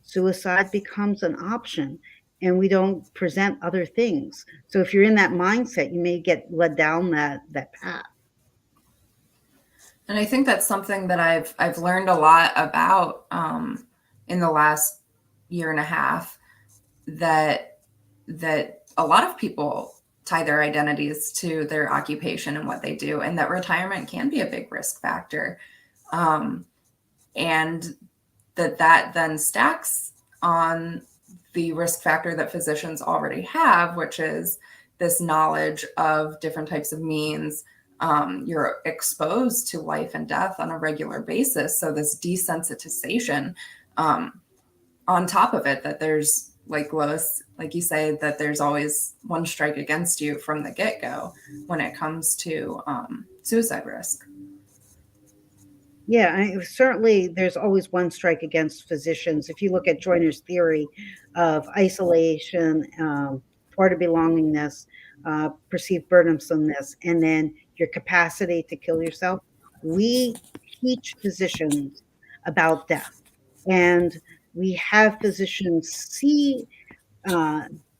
suicide becomes an option and we don't present other things. So if you're in that mindset, you may get led down that path. And I think that's something that I've learned a lot about in the last year and a half, that a lot of people tie their identities to their occupation and what they do, and that retirement can be a big risk factor. And that then stacks on the risk factor that physicians already have, which is this knowledge of different types of means. You're exposed to life and death on a regular basis. So this desensitization, on top of it, that there's, like Lois, like you say, that there's always one strike against you from the get-go when it comes to suicide risk. Yeah, certainly there's always one strike against physicians. If you look at Joyner's theory of isolation, part of belongingness, perceived burdensomeness, and then your capacity to kill yourself, we teach physicians about death. And we have physicians see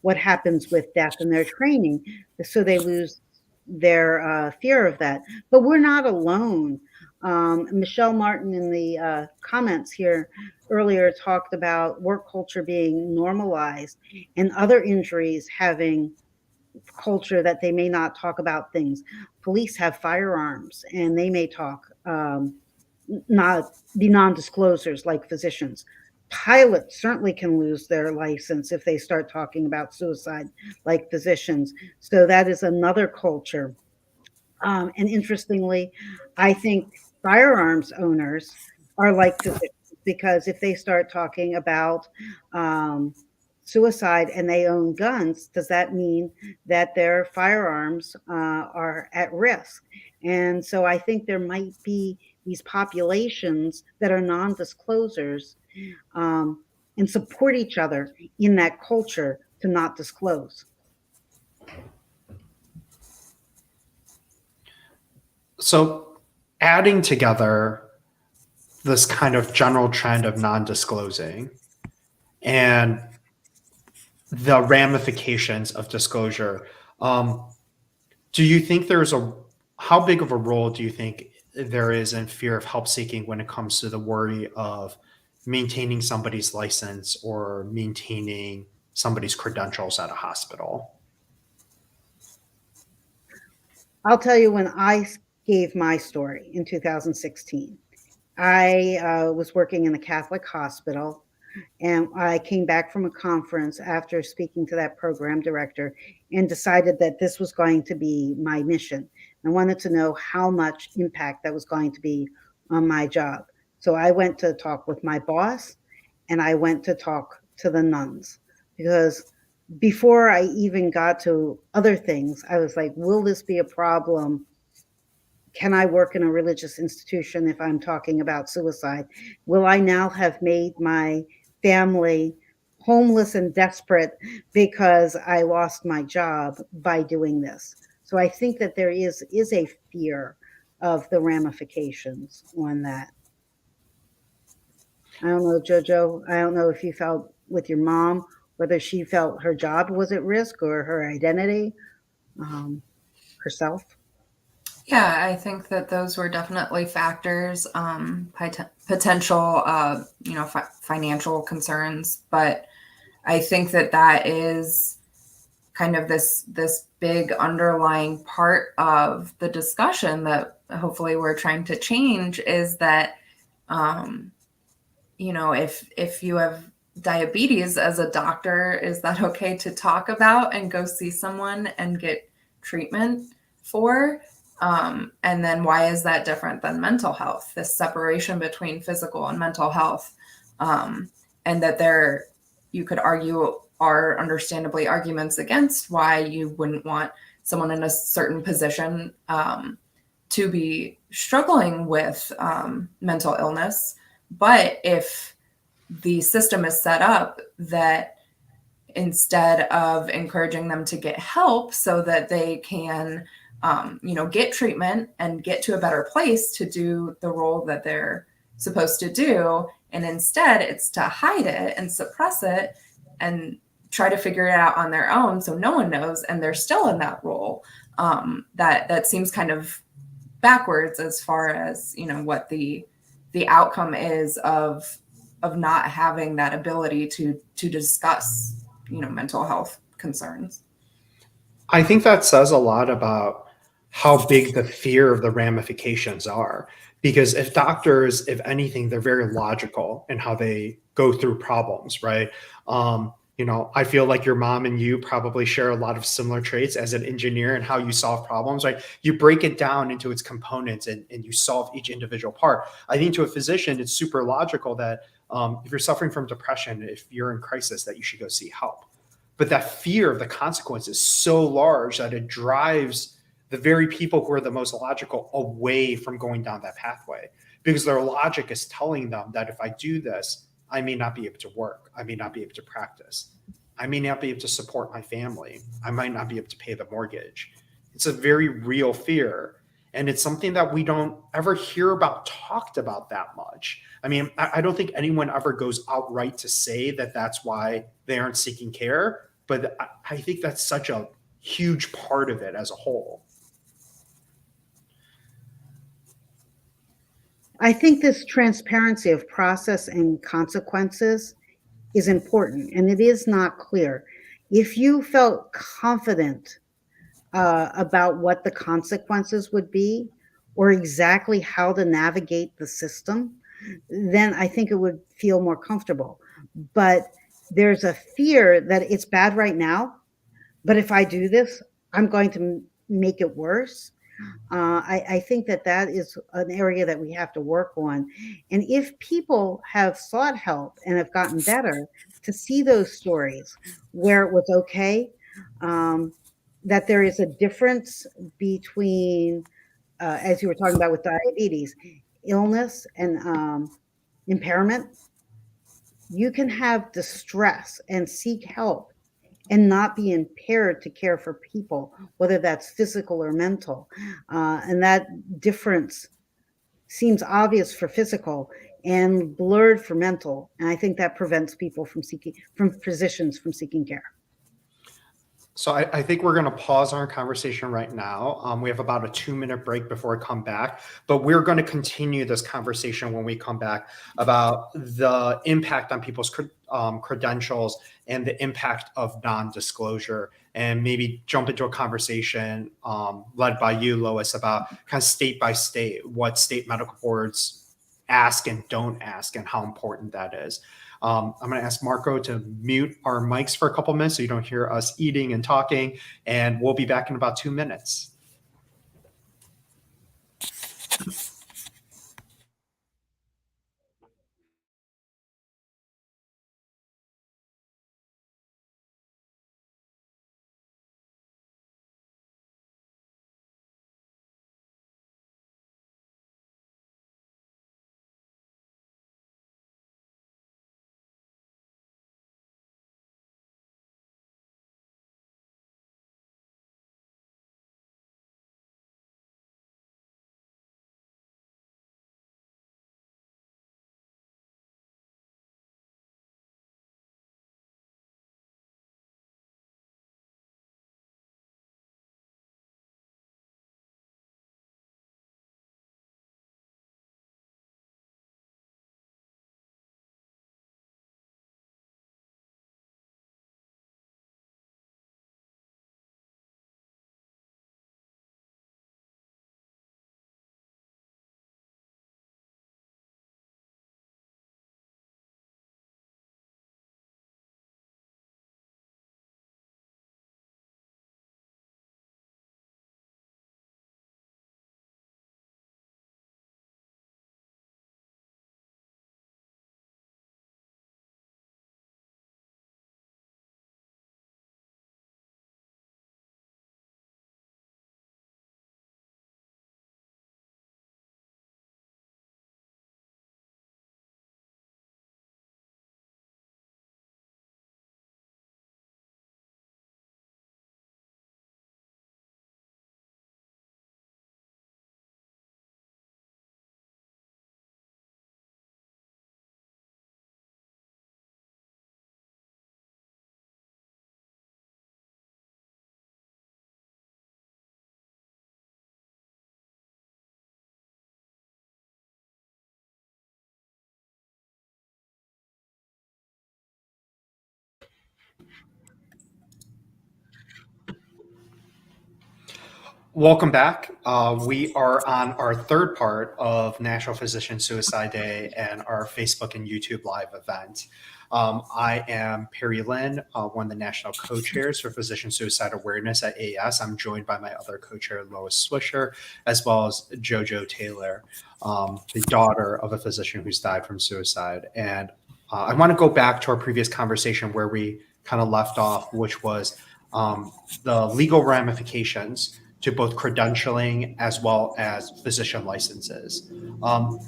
what happens with death in their training, so they lose their fear of that. But we're not alone. Michelle Martin in the comments here earlier talked about work culture being normalized and other injuries having culture that they may not talk about things. Police have firearms and they may talk, not be non-disclosures like physicians. Pilots certainly can lose their license if they start talking about suicide like physicians. So that is another culture. And interestingly, I think firearms owners are like physicians, because if they start talking about suicide and they own guns, does that mean that their firearms are at risk? And so I think there might be these populations that are non-disclosures and support each other in that culture to not disclose. So adding together this kind of general trend of non-disclosing and the ramifications of disclosure, do you think how big of a role do you think there is in fear of help seeking when it comes to the worry of maintaining somebody's license or maintaining somebody's credentials at a hospital? I'll tell you, when I gave my story in 2016, I was working in a Catholic hospital, and I came back from a conference after speaking to that program director and decided that this was going to be my mission, I wanted to know how much impact that was going to be on my job. So I went to talk with my boss, and I went to talk to the nuns, because before I even got to other things, I was like, will this be a problem? Can I work in a religious institution if I'm talking about suicide? Will I now have made my family homeless and desperate because I lost my job by doing this? So I think that there is a fear of the ramifications on that. I don't know, JoJo, I don't know if you felt with your mom, whether she felt her job was at risk or her identity, herself. Yeah, I think that those were definitely factors, potential, financial concerns. But I think that is kind of this big underlying part of the discussion that hopefully we're trying to change, is that, if you have diabetes as a doctor, is that okay to talk about and go see someone and get treatment for? And then why is that different than mental health? This separation between physical and mental health, and that you could argue, are understandably arguments against why you wouldn't want someone in a certain position to be struggling with mental illness. But if the system is set up that instead of encouraging them to get help so that they can get treatment and get to a better place to do the role that they're supposed to do, and instead it's to hide it and suppress it and try to figure it out on their own so no one knows, and they're still in that role, that seems kind of backwards as far as what the outcome is of not having that ability to discuss mental health concerns. I think that says a lot about how big the fear of the ramifications are. Because if doctors, if anything, they're very logical in how they go through problems, right? I feel like your mom and you probably share a lot of similar traits as an engineer and how you solve problems, right? You break it down into its components and you solve each individual part. I think to a physician, it's super logical that if you're suffering from depression, if you're in crisis, that you should go see help. But that fear of the consequence is so large that it drives the very people who are the most logical away from going down that pathway, because their logic is telling them that if I do this, I may not be able to work. I may not be able to practice. I may not be able to support my family. I might not be able to pay the mortgage. It's a very real fear. And it's something that we don't ever hear about talked about that much. I mean, I don't think anyone ever goes outright to say that that's why they aren't seeking care. But I think that's such a huge part of it as a whole. I think this transparency of process and consequences is important, and it is not clear. If you felt confident about what the consequences would be or exactly how to navigate the system, then I think it would feel more comfortable. But there's a fear that it's bad right now, but if I do this, I'm going to make it worse. I think that is an area that we have to work on. And if people have sought help and have gotten better, to see those stories where it was okay, that there is a difference between, as you were talking about with diabetes, illness and impairment. You can have distress and seek help and not be impaired to care for people, whether that's physical or mental. And that difference seems obvious for physical and blurred for mental. And I think that prevents people from physicians from seeking care. So I think we're going to pause our conversation right now. We have about a 2-minute break before we come back, but we're going to continue this conversation when we come back about the impact on people's credentials and the impact of non-disclosure, and maybe jump into a conversation led by you, Loice, about kind of state by state, what state medical boards ask and don't ask and how important that is. I'm going to ask Marco to mute our mics for a couple minutes so you don't hear us eating and talking, and we'll be back in about 2 minutes. Welcome back. We are on our third part of National Physician Suicide Day and our Facebook and YouTube live event. I am Perry Lynn, one of the national co-chairs for Physician Suicide Awareness at AES. I'm joined by my other co-chair, Loice Swisher, as well as JoJo Taylor, the daughter of a physician who's died from suicide. And I want to go back to our previous conversation where we kind of left off, which was the legal ramifications to both credentialing as well as physician licenses.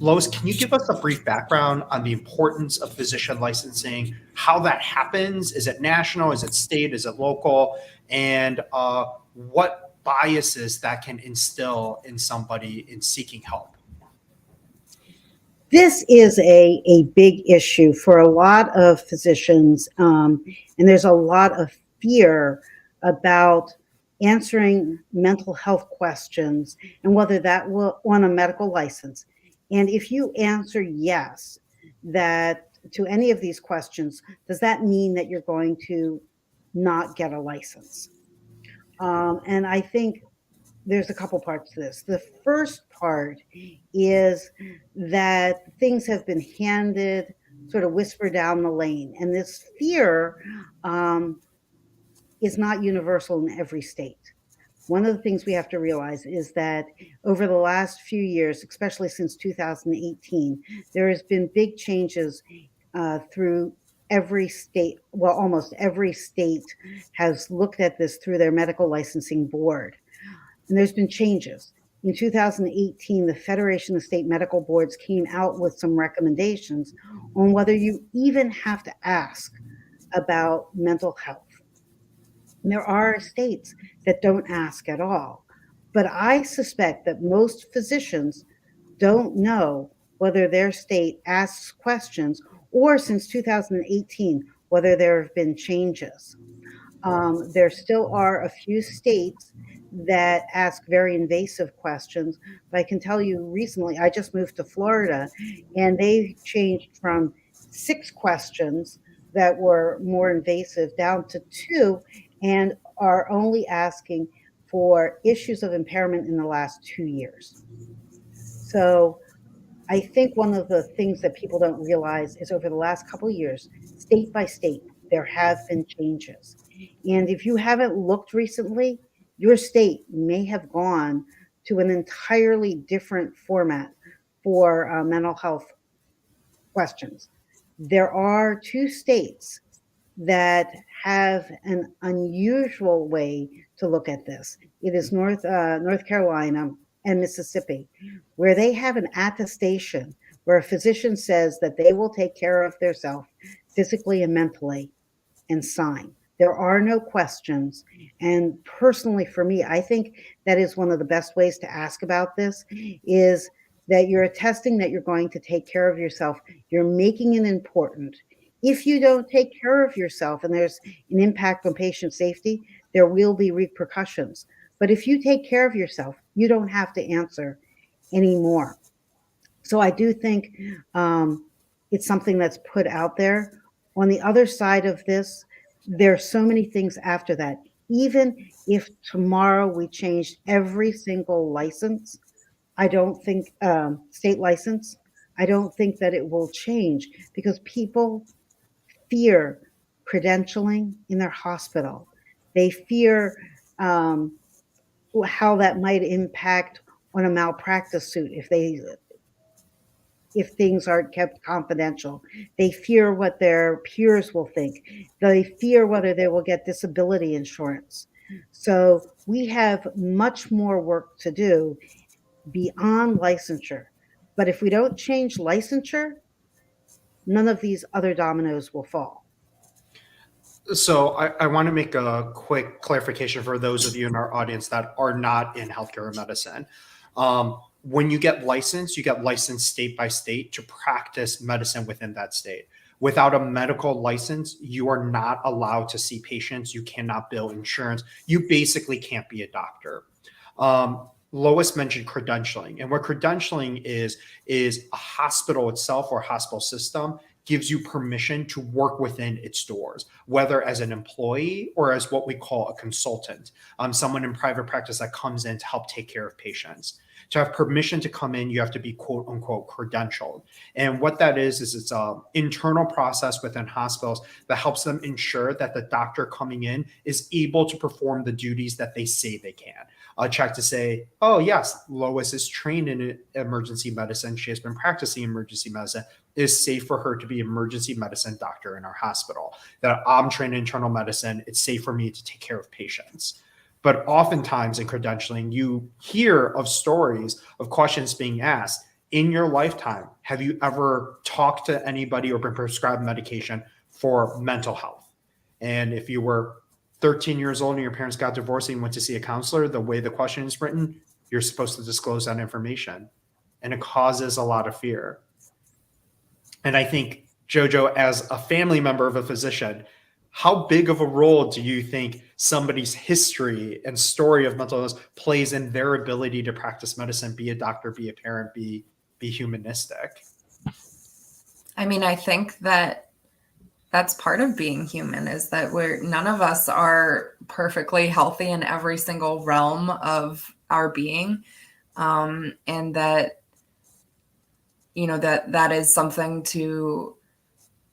Lois, can you give us a brief background on the importance of physician licensing, how that happens? Is it national? Is it state? Is it local? And what biases that can instill in somebody in seeking help? This is a big issue for a lot of physicians, and there's a lot of fear about answering mental health questions and whether that will on a medical license. And if you answer yes, that to any of these questions, does that mean that you're going to not get a license? And I think there's a couple parts to this. The first part is that things have been handed, sort of whispered down the lane. And this fear is not universal in every state. One of the things we have to realize is that over the last few years, especially since 2018, there has been big changes through every state. Well, almost every state has looked at this through their medical licensing board. And there's been changes. In 2018, the Federation of State Medical Boards came out with some recommendations on whether you even have to ask about mental health. And there are states that don't ask at all. But I suspect that most physicians don't know whether their state asks questions, or since 2018, whether there have been changes. There still are a few states that ask very invasive questions. But I can tell you recently, I just moved to Florida, and they changed from 6 questions that were more invasive down to 2, and are only asking for issues of impairment in the last 2 years. So I think one of the things that people don't realize is over the last couple of years, state by state, there have been changes. And if you haven't looked recently, your state may have gone to an entirely different format for mental health questions. There are 2 states that have an unusual way to look at this. It is North Carolina and Mississippi, where they have an attestation where a physician says that they will take care of themselves physically and mentally and sign. There are no questions. And personally, for me, I think that is one of the best ways to ask about this, is that you're attesting that you're going to take care of yourself. You're making it important. If you don't take care of yourself and there's an impact on patient safety, there will be repercussions. But if you take care of yourself, you don't have to answer anymore. So I do think it's something that's put out there. On the other side of this, there are so many things after that. Even if tomorrow we changed every single license, I don't think, state license, I don't think that it will change, because people fear credentialing in their hospital. They fear how that might impact on a malpractice suit if things aren't kept confidential. They fear what their peers will think. They fear whether they will get disability insurance. So we have much more work to do beyond licensure. But if we don't change licensure, none of these other dominoes will fall. So I want to make a quick clarification for those of you in our audience that are not in healthcare or medicine. When you get licensed state by state to practice medicine within that state. Without a medical license, you are not allowed to see patients. You cannot bill insurance. You basically can't be a doctor. Lois mentioned credentialing, and what credentialing is a hospital itself or hospital system gives you permission to work within its doors, whether as an employee or as what we call a consultant, someone in private practice that comes in to help take care of patients. To have permission to come in, you have to be quote unquote credentialed. And what that is it's an internal process within hospitals that helps them ensure that the doctor coming in is able to perform the duties that they say they can. A check to say, oh yes, Lois is trained in emergency medicine. She has been practicing emergency medicine. It is safe for her to be emergency medicine doctor in our hospital. That I'm trained in internal medicine. It's safe for me to take care of patients. But oftentimes in credentialing, you hear of stories of questions being asked. In your lifetime, have you ever talked to anybody or been prescribed medication for mental health? And if you were 13 years old and your parents got divorced and you went to see a counselor, the way the question is written, you're supposed to disclose that information. And it causes a lot of fear. And I think, JoJo, as a family member of a physician, how big of a role do you think somebody's history and story of mental illness plays in their ability to practice medicine, be a doctor, be a parent, be humanistic? I mean, I think that that's part of being human, is that none of us are perfectly healthy in every single realm of our being. And that, that is something to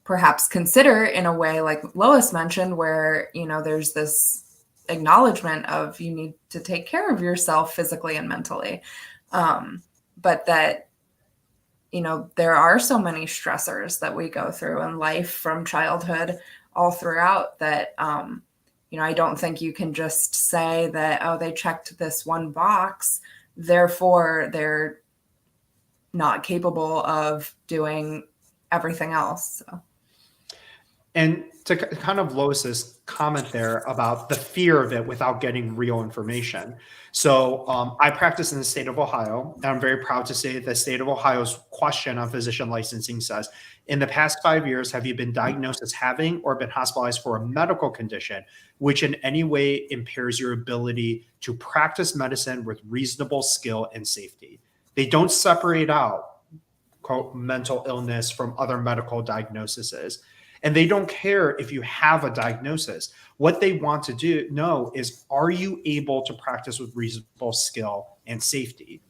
perhaps consider in a way like Lois mentioned, where, there's this acknowledgement of you need to take care of yourself physically and mentally. But that, there are so many stressors that we go through in life from childhood all throughout that, I don't think you can just say that, oh, they checked this one box, therefore they're not capable of doing everything else. So. And to kind of Lois's comment there about the fear of it without getting real information. So I practice in the state of Ohio, and I'm very proud to say that the state of Ohio's question on physician licensing says, in the past 5 years, have you been diagnosed as having or been hospitalized for a medical condition which in any way impairs your ability to practice medicine with reasonable skill and safety? They don't separate out, quote, mental illness from other medical diagnoses. And they don't care if you have a diagnosis. What they want to know is, are you able to practice with reasonable skill and safety?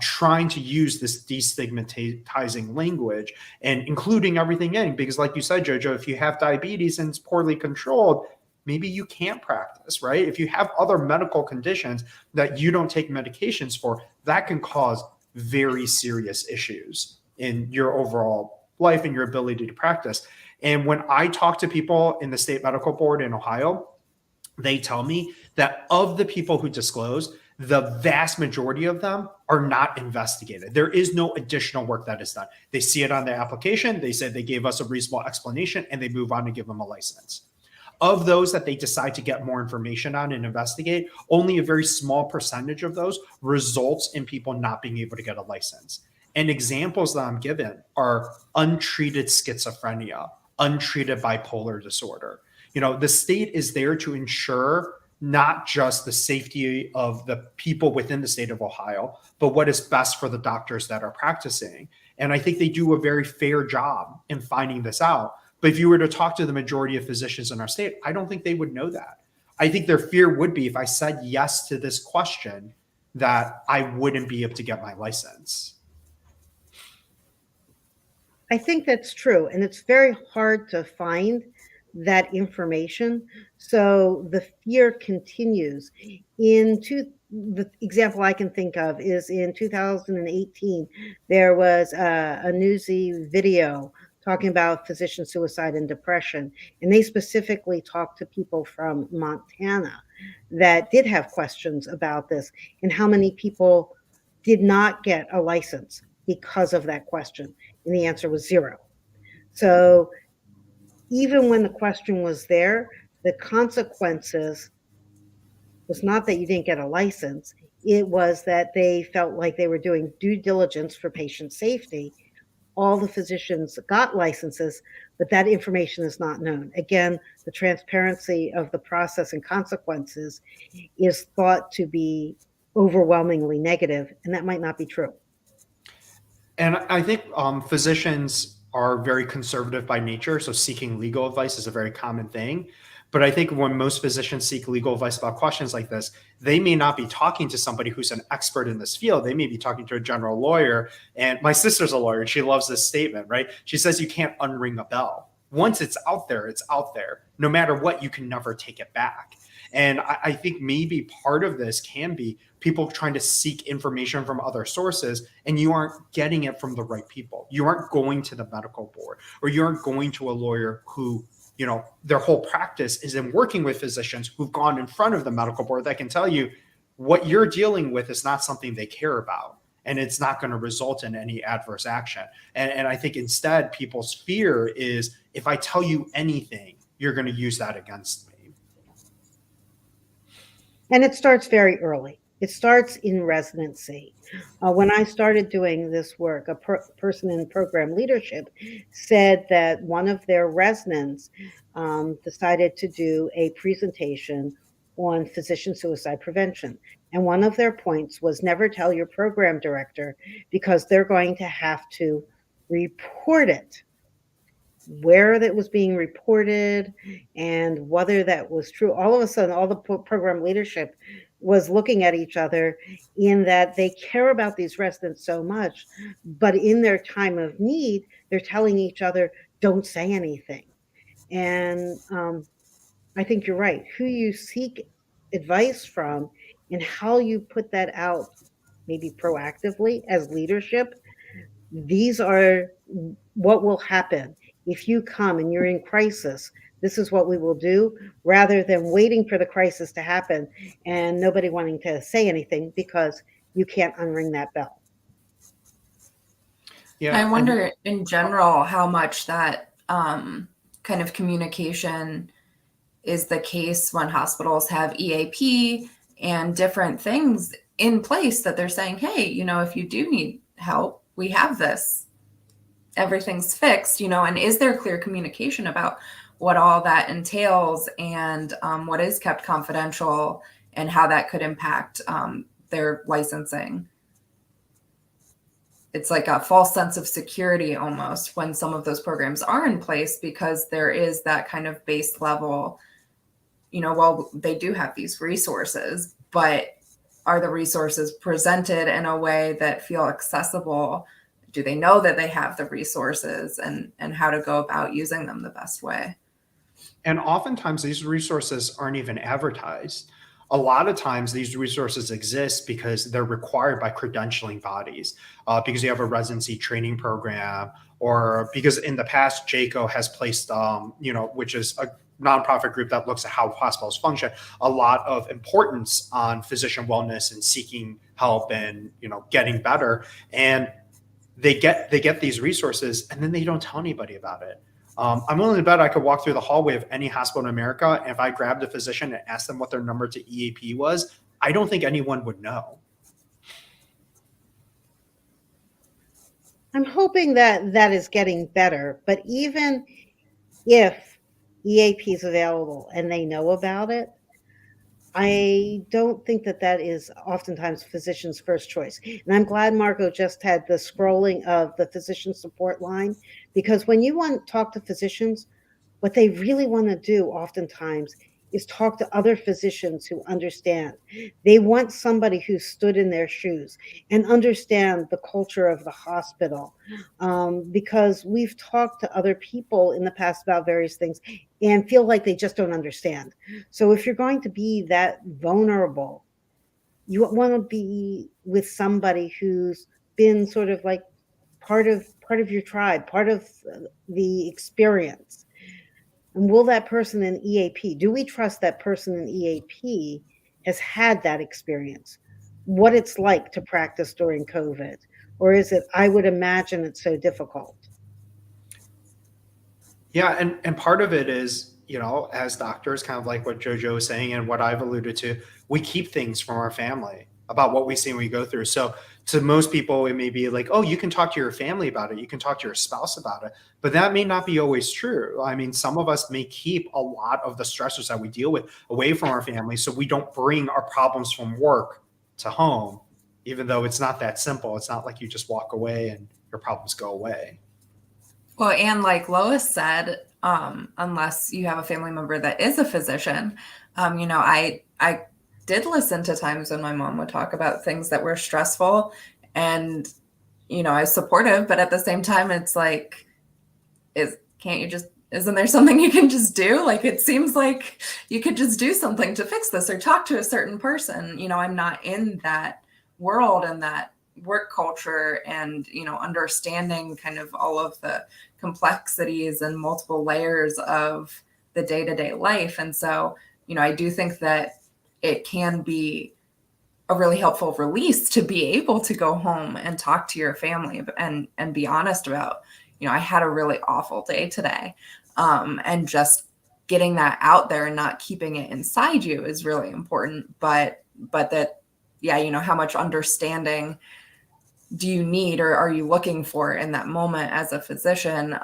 Trying to use this destigmatizing language and including everything in, because like you said, JoJo, if you have diabetes and it's poorly controlled, maybe you can't practice, right? If you have other medical conditions that you don't take medications for, that can cause very serious issues in your overall life and your ability to practice. And when I talk to people in the state medical board in Ohio, they tell me that of the people who disclose, the vast majority of them are not investigated. There is no additional work that is done. They see it on the application. They said they gave us a reasonable explanation and they move on and give them a license. Of those that they decide to get more information on and investigate, only a very small percentage of those results in people not being able to get a license. And examples that I'm given are untreated schizophrenia, untreated bipolar disorder. The state is there to ensure not just the safety of the people within the state of Ohio, but what is best for the doctors that are practicing. And I think they do a very fair job in finding this out. But if you were to talk to the majority of physicians in our state, I don't think they would know that. I think their fear would be, if I said yes to this question, that I wouldn't be able to get my license. I think that's true. And it's very hard to find that information. So the fear continues. The example I can think of is in 2018, there was a Newsy video talking about physician suicide and depression. And they specifically talked to people from Montana that did have questions about this and how many people did not get a license because of that question. And the answer was 0. So even when the question was there, the consequences was not that you didn't get a license. It was that they felt like they were doing due diligence for patient safety. All the physicians got licenses, but that information is not known. Again, the transparency of the process and consequences is thought to be overwhelmingly negative, and that might not be true. And I think physicians are very conservative by nature. So seeking legal advice is a very common thing. But I think when most physicians seek legal advice about questions like this, they may not be talking to somebody who's an expert in this field. They may be talking to a general lawyer. And my sister's a lawyer, and she loves this statement, right? She says you can't unring a bell. Once it's out there, it's out there. No matter what, you can never take it back. And I think maybe part of this can be people trying to seek information from other sources, and you aren't getting it from the right people. You aren't going to the medical board, or you aren't going to a lawyer who, their whole practice is in working with physicians who've gone in front of the medical board that can tell you what you're dealing with is not something they care about, and it's not going to result in any adverse action. And I think instead people's fear is, if I tell you anything, you're going to use that against me. And it starts very early. It starts in residency. When I started doing this work, a person in program leadership said that one of their residents decided to do a presentation on physician suicide prevention. And one of their points was never tell your program director, because they're going to have to report it, where that was being reported and whether that was true. All of a sudden, all the program leadership was looking at each other, in that they care about these residents so much, but in their time of need, they're telling each other, don't say anything. And I think you're right. Who you seek advice from and how you put that out, maybe proactively as leadership, these are what will happen. If you come and you're in crisis, this is what we will do, rather than waiting for the crisis to happen and nobody wanting to say anything because you can't unring that bell. Yeah, I wonder in general how much that kind of communication is the case when hospitals have EAP and different things in place that they're saying, hey, if you do need help, we have this. Everything's fixed, and is there clear communication about what all that entails, and what is kept confidential, and how that could impact their licensing? It's like a false sense of security almost when some of those programs are in place, because there is that kind of base level, well, they do have these resources, but are the resources presented in a way that feel accessible? Do they know that they have the resources, and how to go about using them the best way? And oftentimes these resources aren't even advertised. A lot of times these resources exist because they're required by credentialing bodies, because you have a residency training program, or because in the past, JACO has placed, which is a nonprofit group that looks at how hospitals function, a lot of importance on physician wellness and seeking help and, getting better. And they get these resources, and then they don't tell anybody about it. I'm willing to bet I could walk through the hallway of any hospital in America, and if I grabbed a physician and asked them what their number to EAP was, I don't think anyone would know. I'm hoping that is getting better, but even if EAP is available and they know about it, I don't think that is oftentimes physicians' first choice. And I'm glad Margot just had the scrolling of the physician support line, because when you want to talk to physicians, what they really want to do oftentimes is talk to other physicians who understand. They want somebody who stood in their shoes and understand the culture of the hospital, because we've talked to other people in the past about various things and feel like they just don't understand. So if you're going to be that vulnerable, you want to be with somebody who's been sort of like part of your tribe, part of the experience. And will that person in EAP, do we trust that person in EAP has had that experience? What it's like to practice during COVID? Or is it, I would imagine it's so difficult? Yeah, and part of it is, as doctors, kind of like what JoJo is saying and what I've alluded to, we keep things from our family about what we see and we go through. So to most people, it may be like, oh, you can talk to your family about it. You can talk to your spouse about it. But that may not be always true. I mean, some of us may keep a lot of the stressors that we deal with away from our family, so we don't bring our problems from work to home, even though it's not that simple. It's not like you just walk away and your problems go away. Well, and like Lois said, unless you have a family member that is a physician, I did listen to times when my mom would talk about things that were stressful, and I was supportive, but at the same time, it's like, isn't there something you can just do? Like, it seems like you could just do something to fix this or talk to a certain person. I'm not in that world and that work culture and, understanding kind of all of the complexities and multiple layers of the day-to-day life. And so, I do think that it can be a really helpful release to be able to go home and talk to your family and be honest about, I had a really awful day today. And just getting that out there and not keeping it inside you is really important. But that, yeah, how much understanding do you need or are you looking for in that moment as a physician?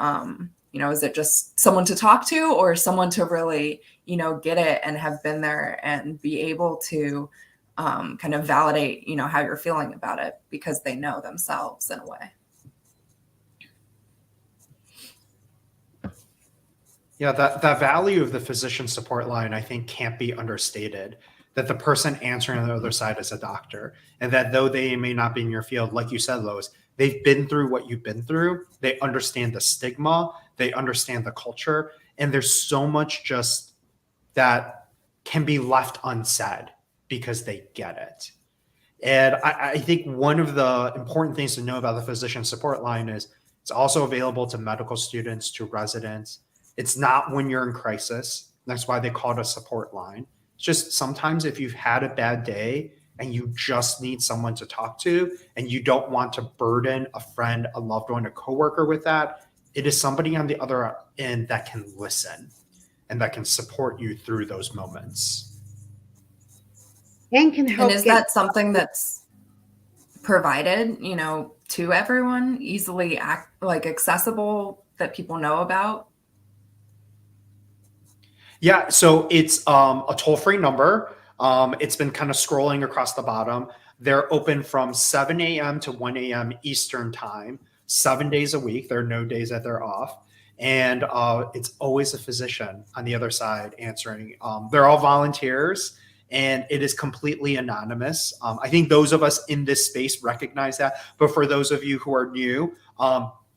Is it just someone to talk to or someone to really, get it and have been there and be able to kind of validate, how you're feeling about it because they know themselves in a way. Yeah, that value of the physician support line, I think, can't be understated. That the person answering on the other side is a doctor, and that though they may not be in your field, like you said, Lois, they've been through what you've been through. They understand the stigma, they understand the culture, and there's so much just that can be left unsaid because they get it. And I think one of the important things to know about the physician support line is it's also available to medical students, to residents. It's not when you're in crisis. That's why they call it a support line. It's just sometimes if you've had a bad day and you just need someone to talk to and you don't want to burden a friend, a loved one, a coworker with that, it is somebody on the other end that can listen and that can support you through those moments. And can help. And is that something that's provided, to everyone, easily accessible, that people know about? Yeah, so it's a toll-free number. It's been kind of scrolling across the bottom. They're open from 7 a.m. to 1 a.m. Eastern time, 7 days a week. There are no days that they're off. And it's always a physician on the other side answering. They're all volunteers, and it is completely anonymous. I think those of us in this space recognize that. But for those of you who are new,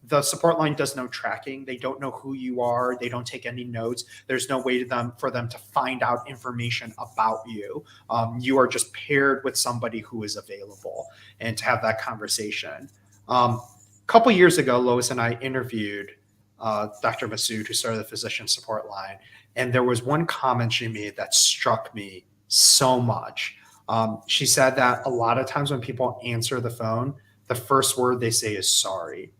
the support line does no tracking. They don't know who you are. They don't take any notes. There's no way for them to find out information about you. You are just paired with somebody who is available and to have that conversation. A couple years ago, Lois and I interviewed Dr. Masood, who started the physician support line. And there was one comment she made that struck me so much. She said that a lot of times when people answer the phone, the first word they say is sorry.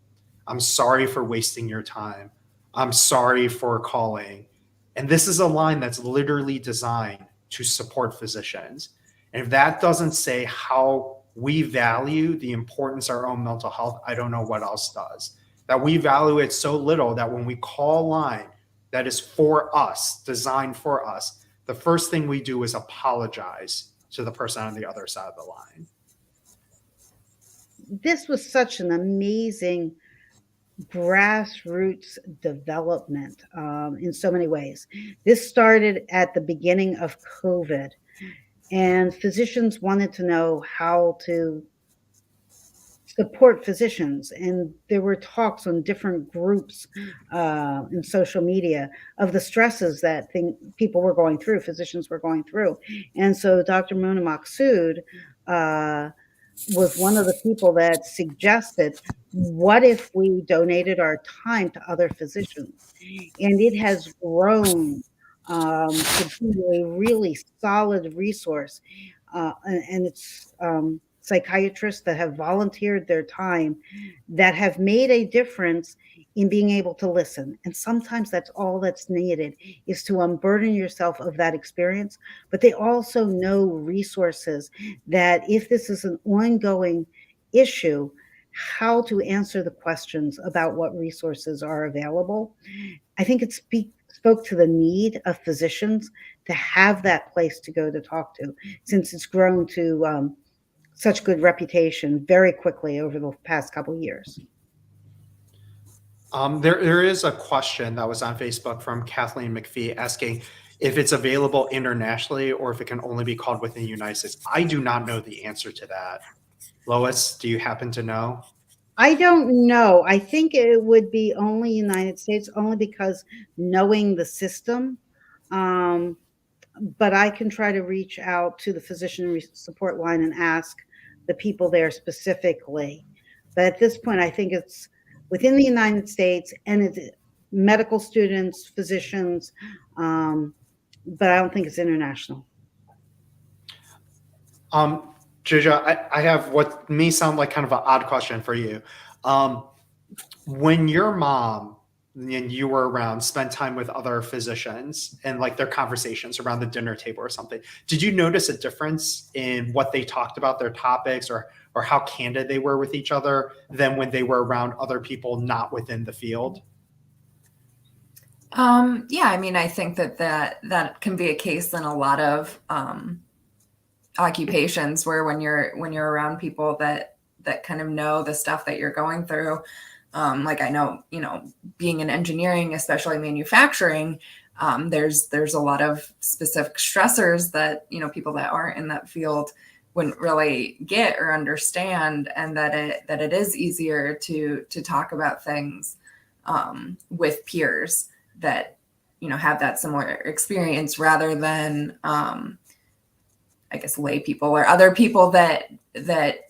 I'm sorry for wasting your time. I'm sorry for calling. And this is a line that's literally designed to support physicians. And if that doesn't say how we value the importance of our own mental health, I don't know what else does. That we value it so little that when we call a line that is for us, designed for us, the first thing we do is apologize to the person on the other side of the line. This was such an amazing grassroots development in so many ways. This started at the beginning of COVID, and physicians wanted to know how to support physicians. And there were talks on different groups in social media of the stresses that people were going through, physicians were going through. And so Dr. Mona Masood was one of the people that suggested, what if we donated our time to other physicians? And it has grown to be a really solid resource. And it's psychiatrists that have volunteered their time that have made a difference in being able to listen. And sometimes that's all that's needed, is to unburden yourself of that experience. But they also know resources that if this is an ongoing issue, how to answer the questions about what resources are available. I think it spoke to the need of physicians to have that place to go to talk to, since it's grown to such good reputation very quickly over the past couple of years. There is a question that was on Facebook from Kathleen McPhee asking if it's available internationally or if it can only be called within the United States. I do not know the answer to that. Lois, do you happen to know? I don't know. I think it would be only United States, only because knowing the system. Um, but I can try to reach out to the physician support line and ask the people there specifically. But at this point, I think it's within the United States and it's medical students, physicians, but I don't think it's international. JoJo, I have what may sound like kind of an odd question for you. When your mom and you were around, spent time with other physicians and like their conversations around the dinner table or something, did you notice a difference in what they talked about, their topics, or how candid they were with each other than when they were around other people not within the field? Yeah, I mean, I think that can be a case in a lot of occupations where when you're around people that kind of know the stuff that you're going through. Like I know, being in engineering, especially manufacturing, there's a lot of specific stressors that, people that aren't in that field wouldn't really get or understand, and that it is easier to talk about things with peers that, have that similar experience rather than, I guess, lay people or other people that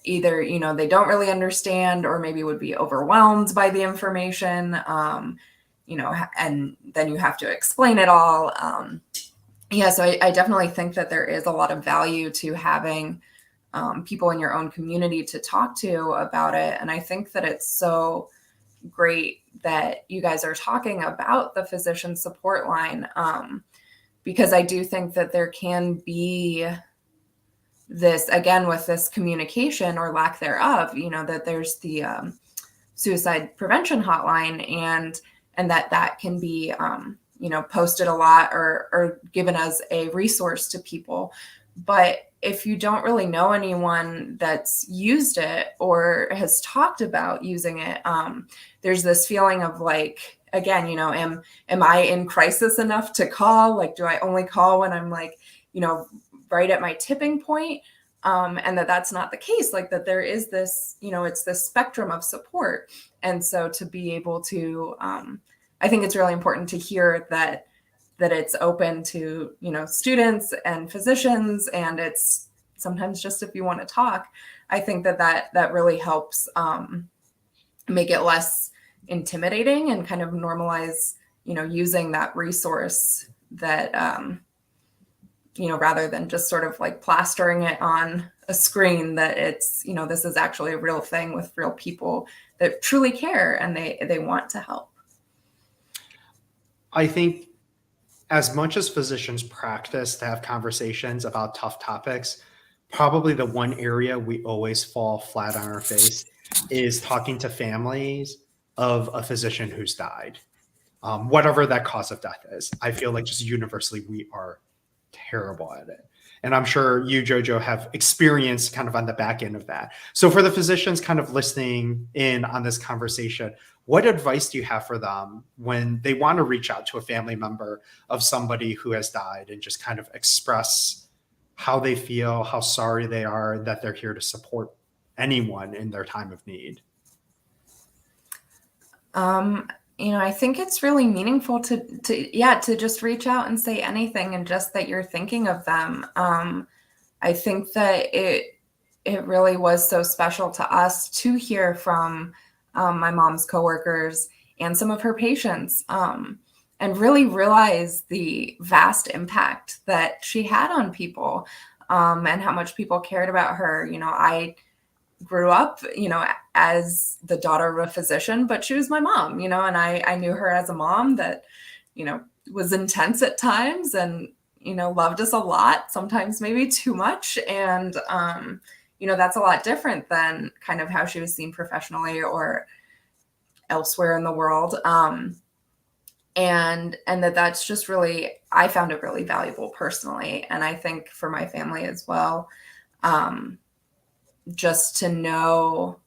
either, they don't really understand or maybe would be overwhelmed by the information, and then you have to explain it all. Yeah, so I definitely think that there is a lot of value to having people in your own community to talk to about it. And I think that it's so great that you guys are talking about the physician support line, because I do think that there can be this, again, with this communication or lack thereof, that there's the suicide prevention hotline, and that can be, posted a lot or given as a resource to people. But if you don't really know anyone that's used it or has talked about using it, there's this feeling of like, again, am I in crisis enough to call? Like, do I only call when I'm like, right at my tipping point? And that's not the case. Like that there is this, it's this spectrum of support. And so to be able to, I think it's really important to hear that it's open to, students and physicians, and it's sometimes just if you want to talk. I think that really helps make it less intimidating and kind of normalize, using that resource that, rather than just sort of like plastering it on a screen, that it's, this is actually a real thing with real people that truly care and they want to help. I think as much as physicians practice to have conversations about tough topics, probably the one area we always fall flat on our face is talking to families of a physician who's died, whatever that cause of death is. I feel like just universally we are terrible at it. And I'm sure you, JoJo, have experience kind of on the back end of that. So for the physicians kind of listening in on this conversation, what advice do you have for them when they want to reach out to a family member of somebody who has died and just kind of express how they feel, how sorry they are, and that they're here to support anyone in their time of need? I think it's really meaningful to just reach out and say anything, and just that you're thinking of them. I think that it really was so special to us to hear from my mom's coworkers and some of her patients, and really realize the vast impact that she had on people, and how much people cared about her. I grew up, as the daughter of a physician, but she was my mom, and I knew her as a mom that, was intense at times and, loved us a lot, sometimes maybe too much. And, that's a lot different than kind of how she was seen professionally or elsewhere in the world. And that's just really, I found it really valuable personally. And I think for my family as well, just to know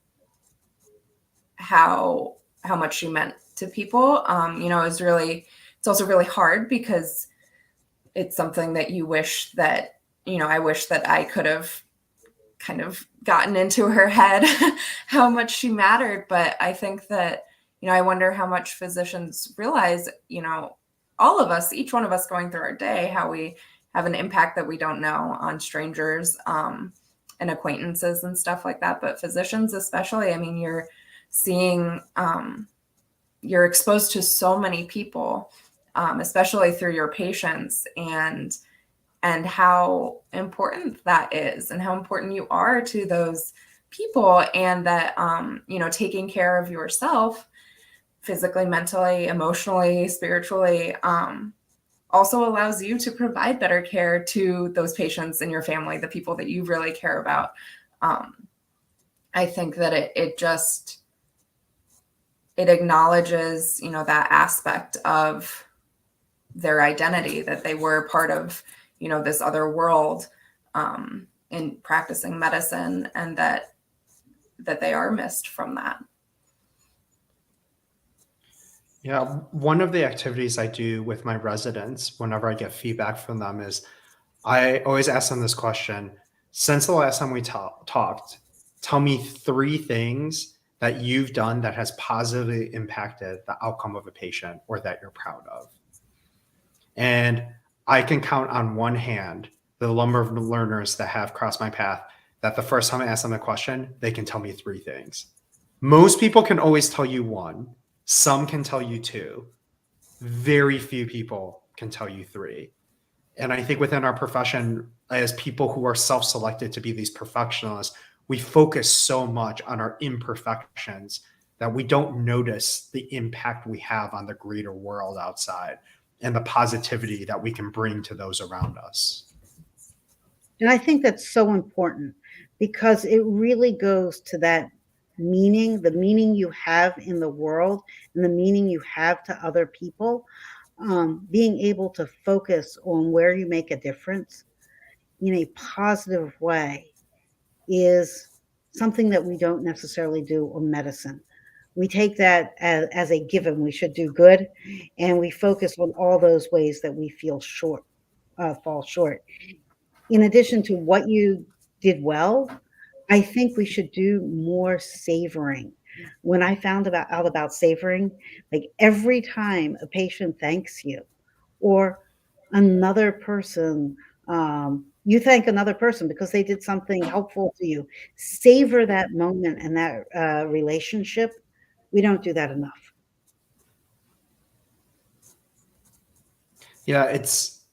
how much she meant to people, it's also really hard because it's something that you wish that, I wish that I could have kind of gotten into her head how much she mattered. But I think that, I wonder how much physicians realize, all of us, each one of us going through our day, how we have an impact that we don't know on strangers and acquaintances and stuff like that. But physicians especially, I mean, you're seeing, you're exposed to so many people, especially through your patients, and how important that is, and how important you are to those people, and that, taking care of yourself physically, mentally, emotionally, spiritually, also allows you to provide better care to those patients in your family, the people that you really care about. I think that it acknowledges, that aspect of their identity, that they were part of, this other world in practicing medicine, and that they are missed from that. Yeah, one of the activities I do with my residents whenever I get feedback from them is I always ask them this question: since the last time we talked, tell me 3 things that you've done that has positively impacted the outcome of a patient or that you're proud of. And I can count on one hand the number of learners that have crossed my path that the first time I ask them a question, they can tell me 3 things. Most people can always tell you 1. Some can tell you 2. Very few people can tell you 3. And I think within our profession, as people who are self-selected to be these perfectionists, we focus so much on our imperfections that we don't notice the impact we have on the greater world outside and the positivity that we can bring to those around us. And I think that's so important, because it really goes to that meaning, the meaning you have in the world and the meaning you have to other people. Being able to focus on where you make a difference in a positive way is something that we don't necessarily do on medicine. We take that as a given. We should do good, and we focus on all those ways that we fall short. In addition to what you did well, I think we should do more savoring. When I found out about savoring, like every time a patient thanks you, or another person, you thank another person because they did something helpful to you, savor that moment and that relationship. We don't do that enough. Yeah, it's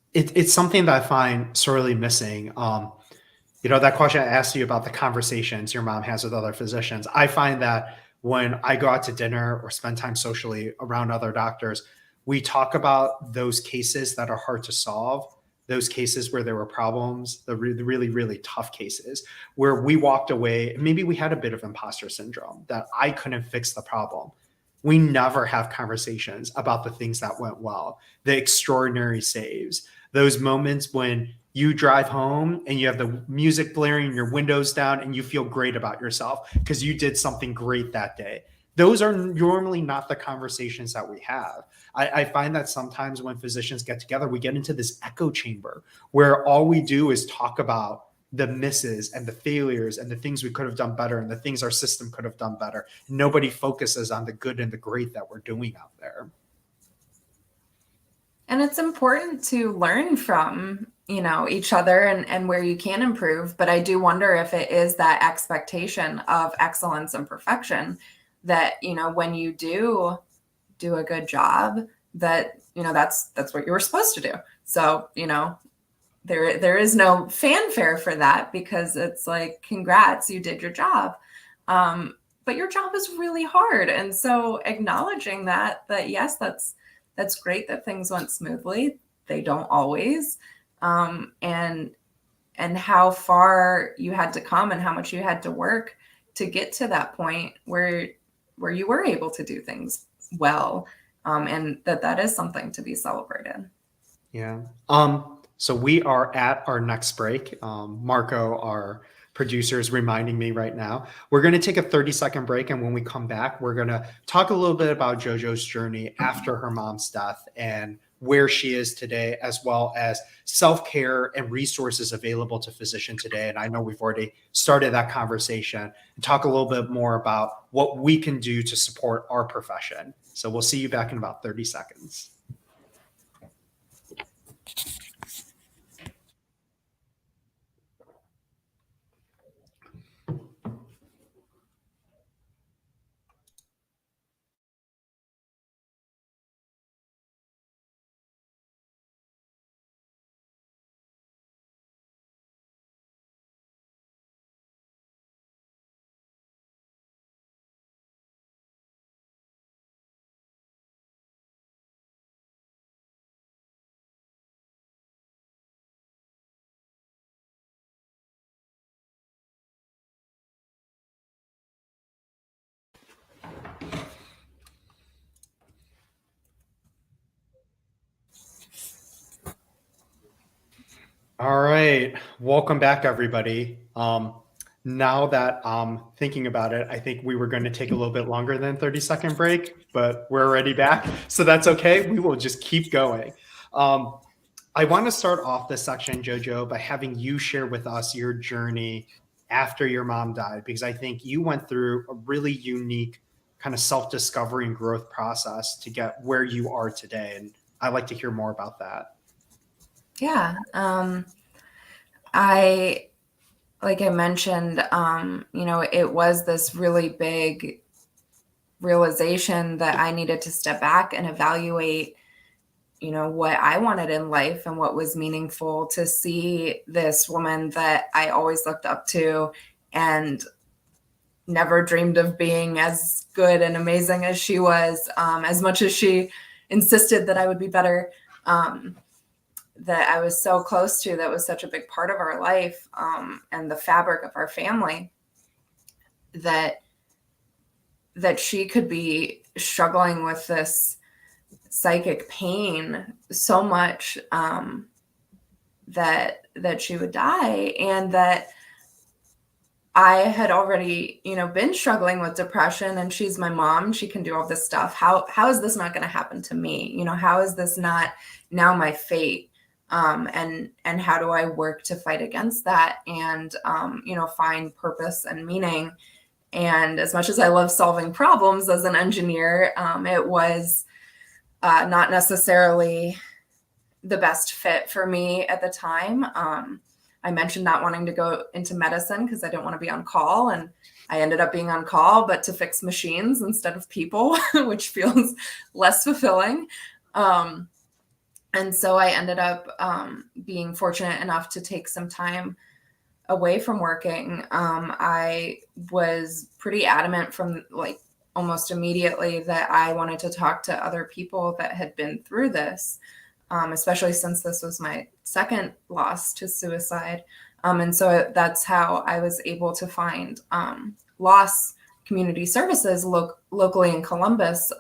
something that I find sorely missing. That question I asked you about the conversations your mom has with other physicians. I find that when I go out to dinner or spend time socially around other doctors, we talk about those cases that are hard to solve, those cases where there were problems, the really, really tough cases where we walked away. Maybe we had a bit of imposter syndrome that I couldn't fix the problem. We never have conversations about the things that went well, the extraordinary saves, those moments when you drive home and you have the music blaring, your windows down, and you feel great about yourself because you did something great that day. Those are normally not the conversations that we have. I find that sometimes when physicians get together, we get into this echo chamber where all we do is talk about the misses and the failures and the things we could have done better and the things our system could have done better. Nobody focuses on the good and the great that we're doing out there. And it's important to learn from, each other and where you can improve. But I do wonder if it is that expectation of excellence and perfection that, when you do a good job, that, that's what you were supposed to do. So, there is no fanfare for that, because it's like, congrats, you did your job. But your job is really hard. And so acknowledging that yes, that's great that things went smoothly. They don't always. And how far you had to come and how much you had to work to get to that point where you were able to do things well. And that is something to be celebrated. Yeah. So we are at our next break. Marco, our producer is reminding me right now. We're going to take a 30-second break. And when we come back, we're going to talk a little bit about JoJo's journey after her mom's death and where she is today, as well as self-care and resources available to physicians today. And I know we've already started that conversation, and talk a little bit more about what we can do to support our profession. So we'll see you back in about 30 seconds. All right, welcome back, everybody. Now that I'm thinking about it, I think we were going to take a little bit longer than 30-second break, but we're already back, so that's okay. We will just keep going. I want to start off this section, JoJo, by having you share with us your journey after your mom died, because I think you went through a really unique kind of self-discovery and growth process to get where you are today, and I'd like to hear more about that. Yeah. Like I mentioned, it was this really big realization that I needed to step back and evaluate, what I wanted in life and what was meaningful, to see this woman that I always looked up to and never dreamed of being as good and amazing as she was, as much as she insisted that I would be better. That I was so close to, that was such a big part of our life, and the fabric of our family, that she could be struggling with this psychic pain so much, that she would die, and that I had already, been struggling with depression, and she's my mom. She can do all this stuff. How is this not going to happen to me? How is this not now my fate? And how do I work to fight against that and, find purpose and meaning? And as much as I love solving problems as an engineer, it was not necessarily the best fit for me at the time. I mentioned not wanting to go into medicine because I didn't want to be on call, and I ended up being on call, but to fix machines instead of people, which feels less fulfilling. And so I ended up being fortunate enough to take some time away from working. I was pretty adamant from almost immediately that I wanted to talk to other people that had been through this, especially since this was my second loss to suicide. And so that's how I was able to find loss community services locally in Columbus,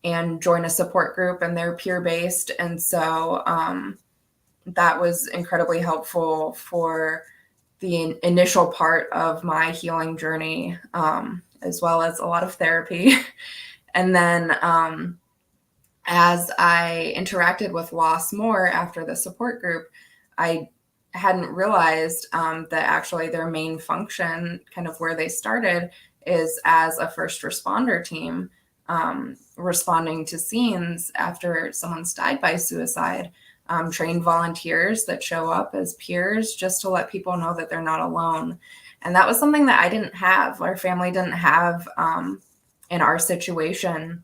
and join a support group, and they're peer-based. And so that was incredibly helpful for the initial part of my healing journey, as well as a lot of therapy. And then as I interacted with loss more after the support group, I hadn't realized that actually their main function, kind of where they started, is as a first responder team, responding to scenes after someone's died by suicide, trained volunteers that show up as peers just to let people know that they're not alone. And that was something that I didn't have, our family didn't have in our situation.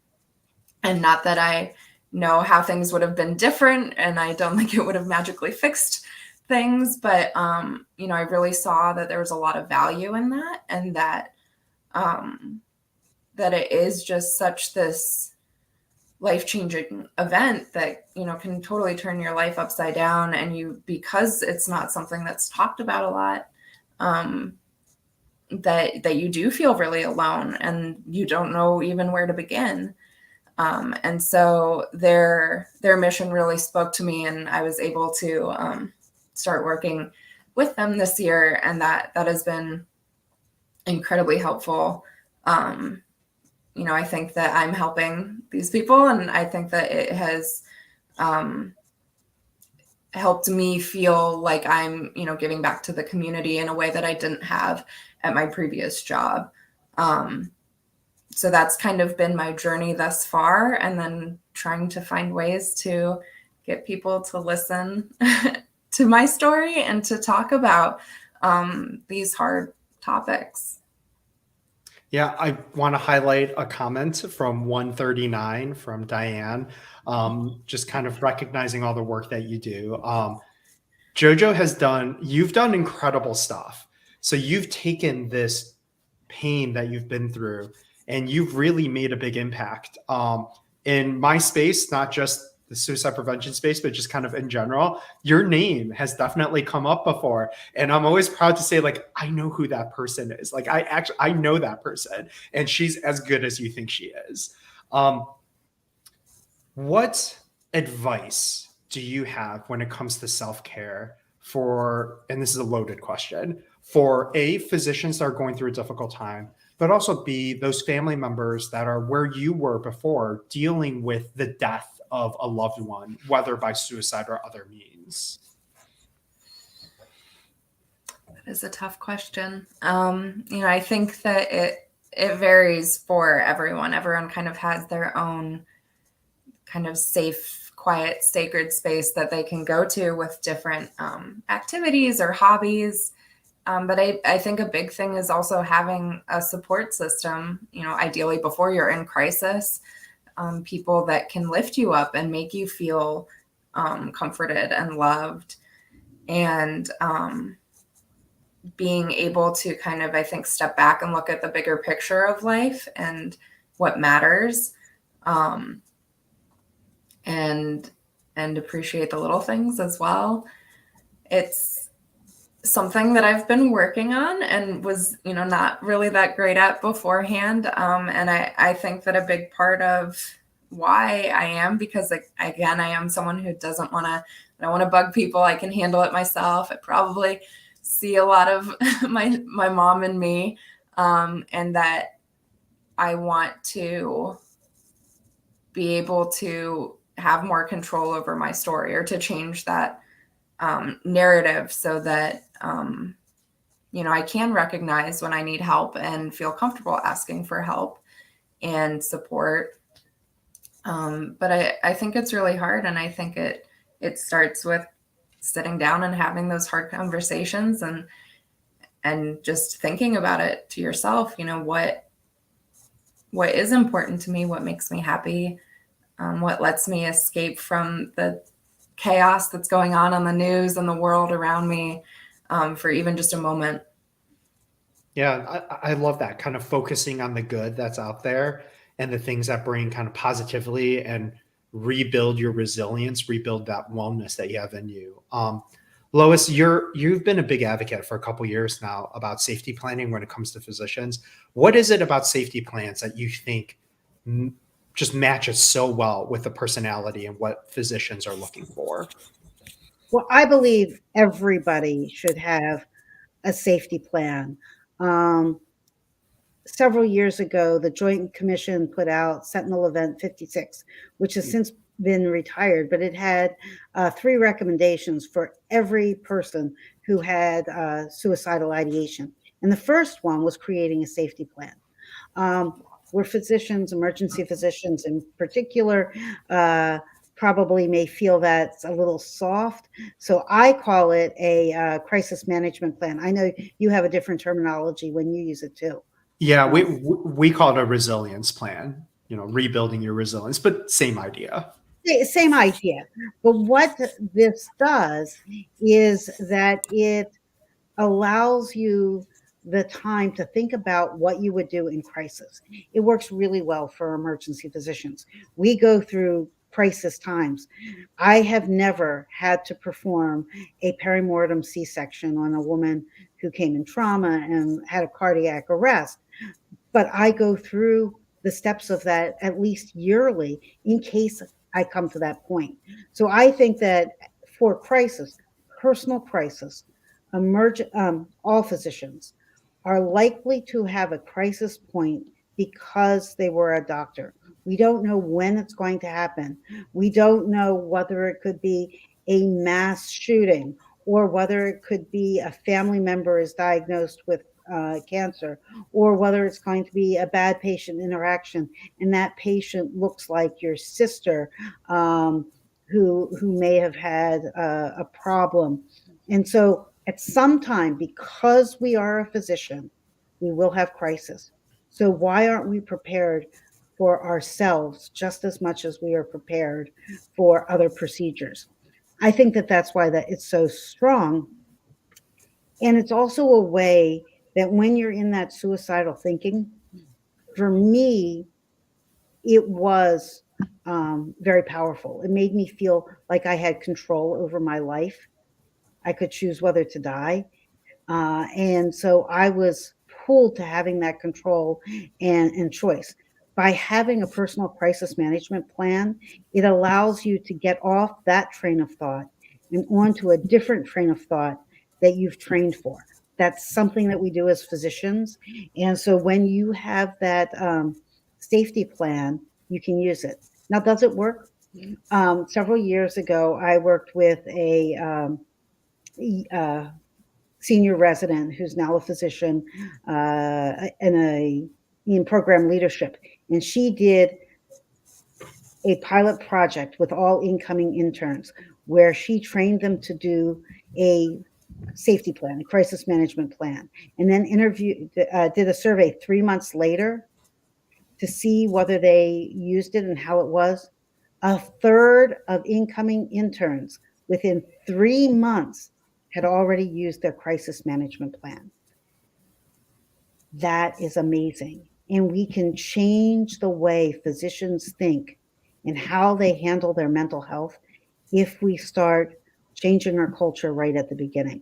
And not that I know how things would have been different, and I don't think it would have magically fixed things, but I really saw that there was a lot of value in that, and that that it is just such this life-changing event that, can totally turn your life upside down. And because it's not something that's talked about a lot, that you do feel really alone, and you don't know even where to begin. And so their mission really spoke to me, and I was able to start working with them this year, and that has been incredibly helpful. I think that I'm helping these people, and I think that it has helped me feel like I'm, giving back to the community in a way that I didn't have at my previous job. So that's kind of been my journey thus far, and then trying to find ways to get people to listen to my story and to talk about these hard topics. Yeah, I want to highlight a comment from 139 from Diane, just kind of recognizing all the work that you do. JoJo you've done incredible stuff. So you've taken this pain that you've been through and you've really made a big impact in my space, not just the suicide prevention space, but just kind of in general. Your name has definitely come up before. And I'm always proud to say, like, I know who that person is. Like, I know that person, and she's as good as you think she is. What advice do you have when it comes to self-care and this is a loaded question, for A, physicians that are going through a difficult time, but also B, those family members that are where you were before, dealing with the death of a loved one, whether by suicide or other means? That is a tough question. I think that it varies for everyone. Everyone kind of has their own kind of safe, quiet, sacred space that they can go to with different activities or hobbies. But I think a big thing is also having a support system, ideally before you're in crisis, people that can lift you up and make you feel comforted and loved, and being able to kind of, I think, step back and look at the bigger picture of life and what matters, and appreciate the little things as well. It's something that I've been working on and was, not really that great at beforehand. And I think that a big part of why I am, because again, I am someone who I don't want to bug people. I can handle it myself. I probably see a lot of my mom and me, and that I want to be able to have more control over my story, or to change that narrative so that, I can recognize when I need help and feel comfortable asking for help and support. But I think it's really hard. And I think it starts with sitting down and having those hard conversations and just thinking about it to yourself, what is important to me, what makes me happy, what lets me escape from the chaos that's going on the news and the world around me, for even just a moment. Yeah, I love that, kind of focusing on the good that's out there and the things that bring kind of positively and rebuild your resilience, rebuild that wellness that you have in you. Loice, you've been a big advocate for a couple of years now about safety planning when it comes to physicians. What is it about safety plans that you think just matches so well with the personality and what physicians are looking for? Well, I believe everybody should have a safety plan. Several years ago, the Joint Commission put out Sentinel Event 56, which has since been retired, but it had 3 recommendations for every person who had suicidal ideation. And the first one was creating a safety plan. Where physicians, emergency physicians in particular, probably may feel that's a little soft. So I call it a crisis management plan. I know you have a different terminology when you use it too. Yeah, we call it a resilience plan, rebuilding your resilience, but same idea. Same idea. But what this does is that it allows you the time to think about what you would do in crisis. It works really well for emergency physicians. We go through crisis times. I have never had to perform a perimortem C-section on a woman who came in trauma and had a cardiac arrest, but I go through the steps of that at least yearly in case I come to that point. So I think that for crisis, personal crisis, all physicians are likely to have a crisis point because they were a doctor. We don't know when it's going to happen. We don't know whether it could be a mass shooting or whether it could be a family member is diagnosed with cancer, or whether it's going to be a bad patient interaction and that patient looks like your sister who may have had a problem. And so at some time, because we are a physician, we will have crisis. So why aren't we prepared for ourselves just as much as we are prepared for other procedures? I think that that's why that it's so strong. And it's also a way that when you're in that suicidal thinking, for me, it was very powerful. It made me feel like I had control over my life. I could choose whether to die. And so I was pulled to having that control and choice. By having a personal crisis management plan, it allows you to get off that train of thought and onto a different train of thought that you've trained for. That's something that we do as physicians. And so when you have that safety plan, you can use it. Now, does it work? Several years ago, I worked with a senior resident who's now a physician in program leadership. And she did a pilot project with all incoming interns where she trained them to do a safety plan, a crisis management plan, and then did a survey 3 months later to see whether they used it and how it was. A third of incoming interns within 3 months had already used their crisis management plan. That is amazing. And we can change the way physicians think and how they handle their mental health if we start changing our culture right at the beginning.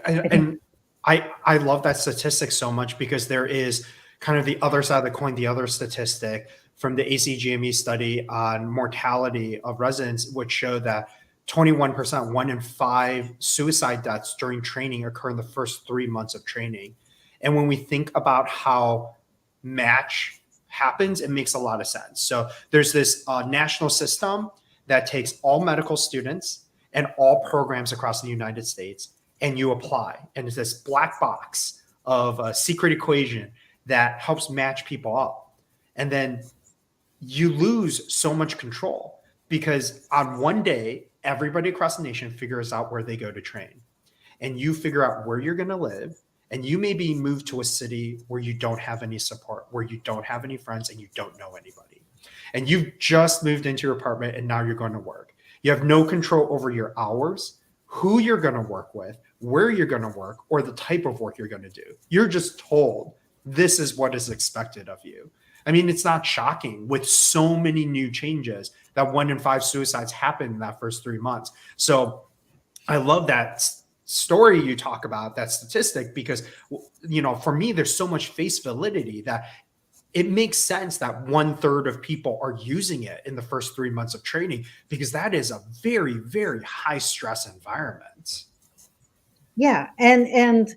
And I love that statistic so much because there is kind of the other side of the coin, the other statistic from the ACGME study on mortality of residents, which showed that 21%, 1 in 5 suicide deaths during training occur in the first 3 months of training. And when we think about how match happens, it makes a lot of sense. So there's this national system that takes all medical students and all programs across the United States, and you apply. And it's this black box of a secret equation that helps match people up. And then you lose so much control because on one day, everybody across the nation figures out where they go to train. And you figure out where you're going to live. And you may be moved to a city where you don't have any support, where you don't have any friends, and you don't know anybody. And you've just moved into your apartment, and now you're going to work. You have no control over your hours, who you're going to work with, where you're going to work, or the type of work you're going to do. You're just told this is what is expected of you. I mean, it's not shocking with so many new changes that 1 in 5 suicides happen in that first 3 months. So I love that story you talk about, that statistic, because, you know, for me, there's so much face validity that it makes sense that 1/3 of people are using it in the first 3 months of training, because that is a very, very high stress environment. Yeah. And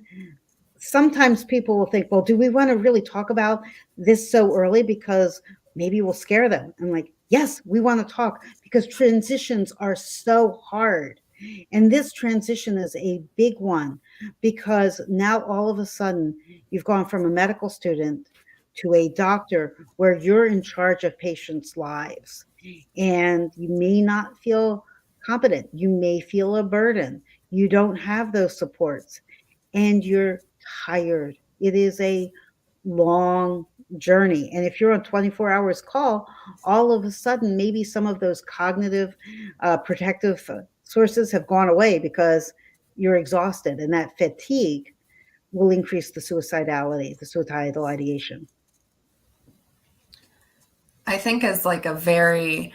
sometimes people will think, well, do we want to really talk about this so early because maybe we'll scare them? I'm like, yes, we want to talk because transitions are so hard. And this transition is a big one because now all of a sudden you've gone from a medical student to a doctor where you're in charge of patients' lives. And you may not feel competent. You may feel a burden. You don't have those supports and you're tired. It is a long journey. And if you're on 24 hours call, all of a sudden, maybe some of those cognitive protective sources have gone away because you're exhausted, and that fatigue will increase the suicidality, the suicidal ideation. I think as like a very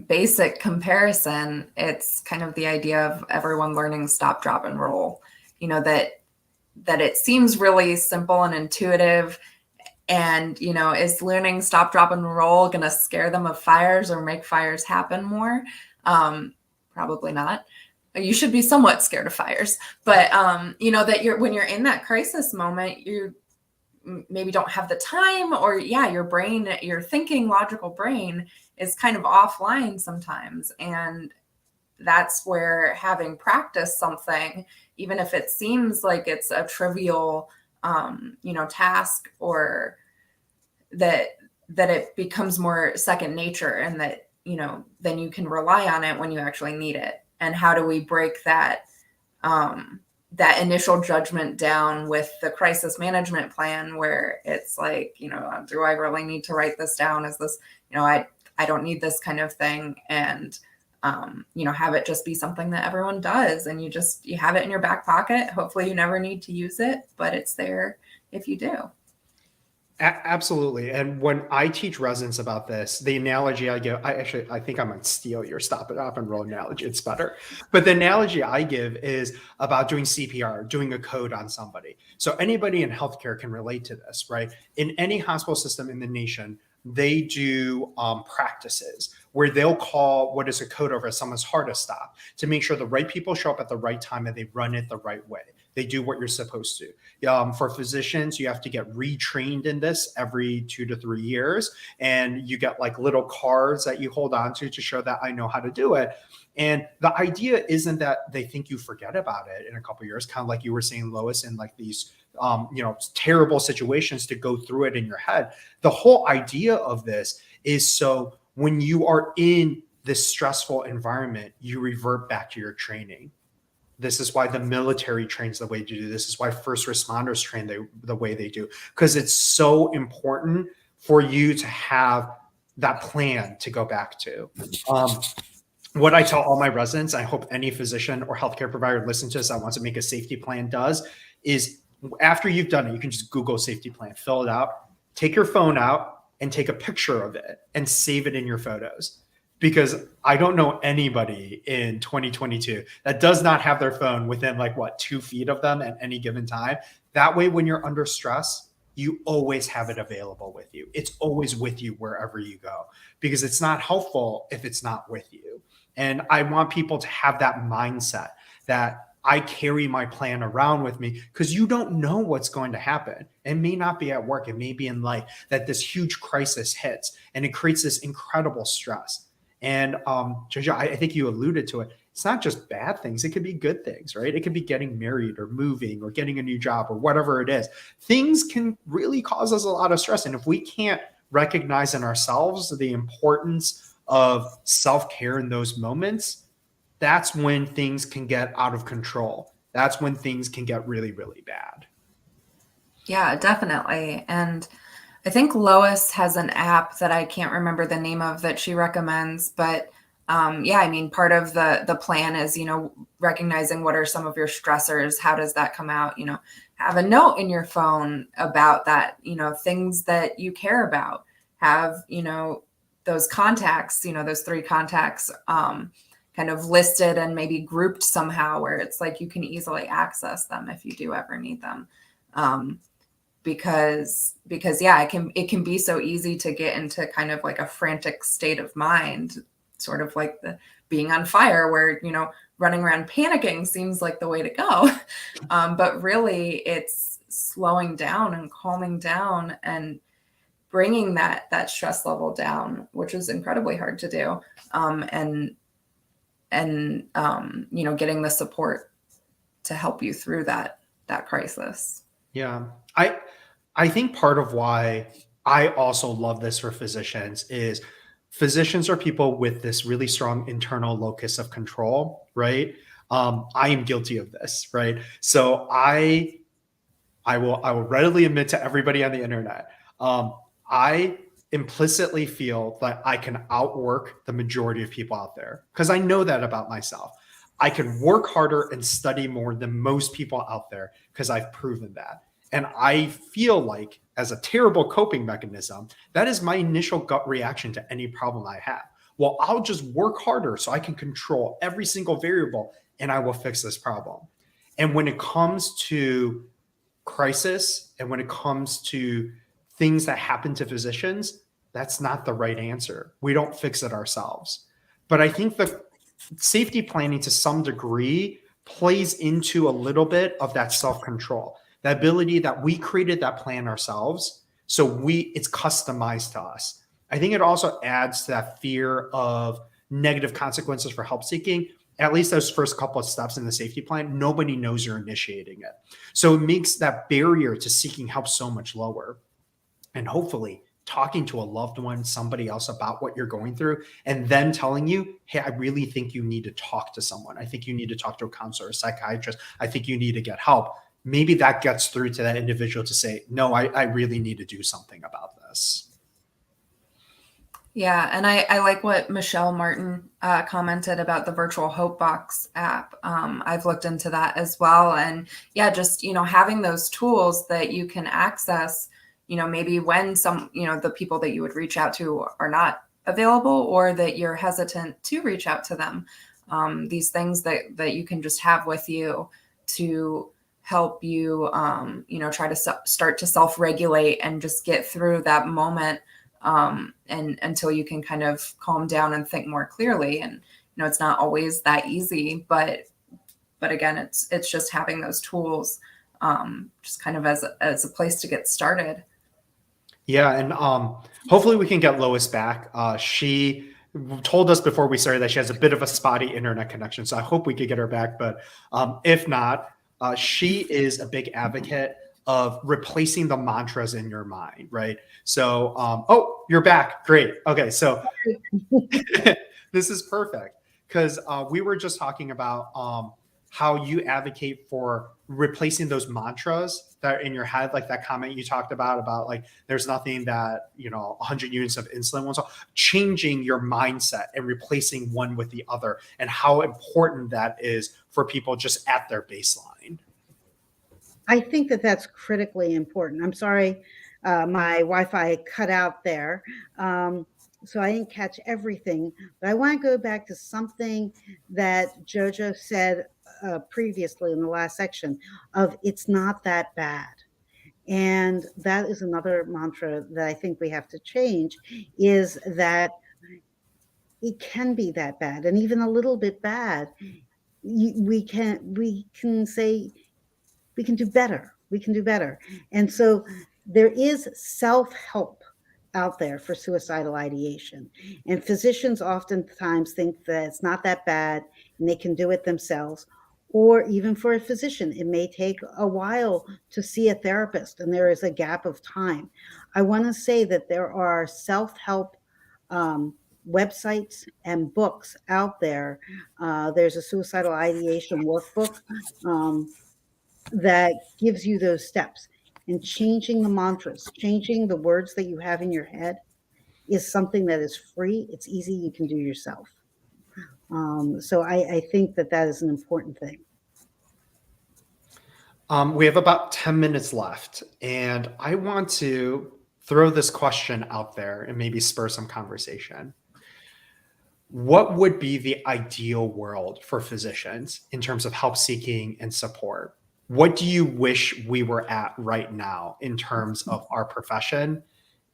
basic comparison, it's kind of the idea of everyone learning stop, drop, and roll. You know, that it seems really simple and intuitive. And, you know, is learning stop, drop, and roll going to scare them of fires or make fires happen more? Probably not. you should be somewhat scared of fires, but that when you're in that crisis moment, you maybe don't have the time, or your thinking logical brain is kind of offline sometimes. And that's where having practiced something, even if it seems like it's a trivial, task, or that it becomes more second nature, and that, then you can rely on it when you actually need it. And how do we break that initial judgment down with the crisis management plan, where it's like, do I really need to write this down? Is this, I don't need this kind of thing. And, have it just be something that everyone does. And you have it in your back pocket. Hopefully you never need to use it, but it's there if you do. Absolutely. And when I teach residents about this, the analogy I give, I think I might steal your stop it off and roll analogy. It's better. But the analogy I give is about doing CPR, doing a code on somebody. So anybody in healthcare can relate to this, right? In any hospital system in the nation, they do practices where they'll call what is a code over someone's heart to stop, to make sure the right people show up at the right time and they run it the right way. They do what you're supposed to. For physicians, you have to get retrained in this every 2 to 3 years. And you get like little cards that you hold on to show that I know how to do it. And the idea isn't that they think you forget about it in a couple of years, kind of like you were saying, Lois, in like these terrible situations, to go through it in your head. The whole idea of this is so when you are in this stressful environment, you revert back to your training. This is why the military trains the way to do. This is why first responders train the way they do, because it's so important for you to have that plan to go back to. What I tell all my residents, I hope any physician or healthcare provider listens to this that wants to make a safety plan does, is after you've done it, you can just Google safety plan, fill it out, take your phone out and take a picture of it and save it in your photos. Because I don't know anybody in 2022 that does not have their phone within 2 feet of them at any given time. That way, when you're under stress, you always have it available with you. It's always with you wherever you go, because it's not helpful if it's not with you. And I want people to have that mindset that I carry my plan around with me, because you don't know what's going to happen. It may not be at work. It may be in life that this huge crisis hits and it creates this incredible stress. And JoJo, I think you alluded to it. It's not just bad things. It could be good things, right? It could be getting married or moving or getting a new job or whatever it is. Things can really cause us a lot of stress. And if we can't recognize in ourselves the importance of self-care in those moments, that's when things can get out of control. That's when things can get really, really bad. Yeah, definitely. And I think Lois has an app that I can't remember the name of that she recommends, but part of the plan is, recognizing what are some of your stressors. How does that come out? Have a note in your phone about that, things that you care about. Have, those contacts, those 3 contacts kind of listed and maybe grouped somehow, where it's like you can easily access them if you do ever need them. Because it can be so easy to get into kind of like a frantic state of mind, sort of like the being on fire, where, running around panicking seems like the way to go. But really it's slowing down and calming down and bringing that stress level down, which is incredibly hard to do. And getting the support to help you through that crisis. Yeah. I think part of why I also love this for physicians is physicians are people with this really strong internal locus of control, right? I am guilty of this, right? So I will readily admit to everybody on the internet, I implicitly feel that I can outwork the majority of people out there, because I know that about myself. I can work harder and study more than most people out there, because I've proven that. And I feel like, as a terrible coping mechanism, that is my initial gut reaction to any problem I have. Well, I'll just work harder so I can control every single variable and I will fix this problem. And when it comes to crisis and when it comes to things that happen to physicians, that's not the right answer. We don't fix it ourselves. But I think the safety planning to some degree plays into a little bit of that self-control, the ability that we created that plan ourselves. So it's customized to us. I think it also adds to that fear of negative consequences for help seeking. At least those first couple of steps in the safety plan, nobody knows you're initiating it. So it makes that barrier to seeking help so much lower. And hopefully talking to a loved one, somebody else about what you're going through, and then telling you, hey, I really think you need to talk to someone. I think you need to talk to a counselor, a psychiatrist. I think you need to get help. Maybe that gets through to that individual to say, no, I really need to do something about this. Yeah, and I like what Michelle Martin commented about the Virtual Hope Box app. I've looked into that as well. And yeah, just, having those tools that you can access, maybe when the people that you would reach out to are not available, or that you're hesitant to reach out to them. These things that you can just have with you to help you, try to start to self-regulate and just get through that moment. And until you can kind of calm down and think more clearly. And, it's not always that easy, but again, it's just having those tools, just kind of as a place to get started. Yeah. And, hopefully we can get Loice back. She told us before we started that she has a bit of a spotty internet connection. So I hope we could get her back. But, if not, she is a big advocate of replacing the mantras in your mind, right? So, oh, you're back. Great. Okay. So this is perfect because we were just talking about how you advocate for replacing those mantras that are in your head, like that comment you talked about like, there's nothing that, 100 units of insulin won't solve. Changing your mindset and replacing one with the other, and how important that is for people just at their baseline. I think that that's critically important. I'm sorry, my Wi-Fi cut out there, so I didn't catch everything. But I want to go back to something that JoJo said previously in the last section of it's not that bad. And that is another mantra that I think we have to change, is that it can be that bad, and even a little bit bad. We can say, we can do better. We can do better. And so there is self-help out there for suicidal ideation. And physicians oftentimes think that it's not that bad and they can do it themselves. Or even for a physician, it may take a while to see a therapist, and there is a gap of time. I want to say that there are self-help websites and books out there. There's a suicidal ideation workbook that gives you those steps. And changing the mantras, changing the words that you have in your head is something that is free. It's easy. You can do yourself. So I think that is an important thing. We have about 10 minutes left, and I want to throw this question out there and maybe spur some conversation. What would be the ideal world for physicians in terms of help seeking and support? What do you wish we were at right now in terms of our profession?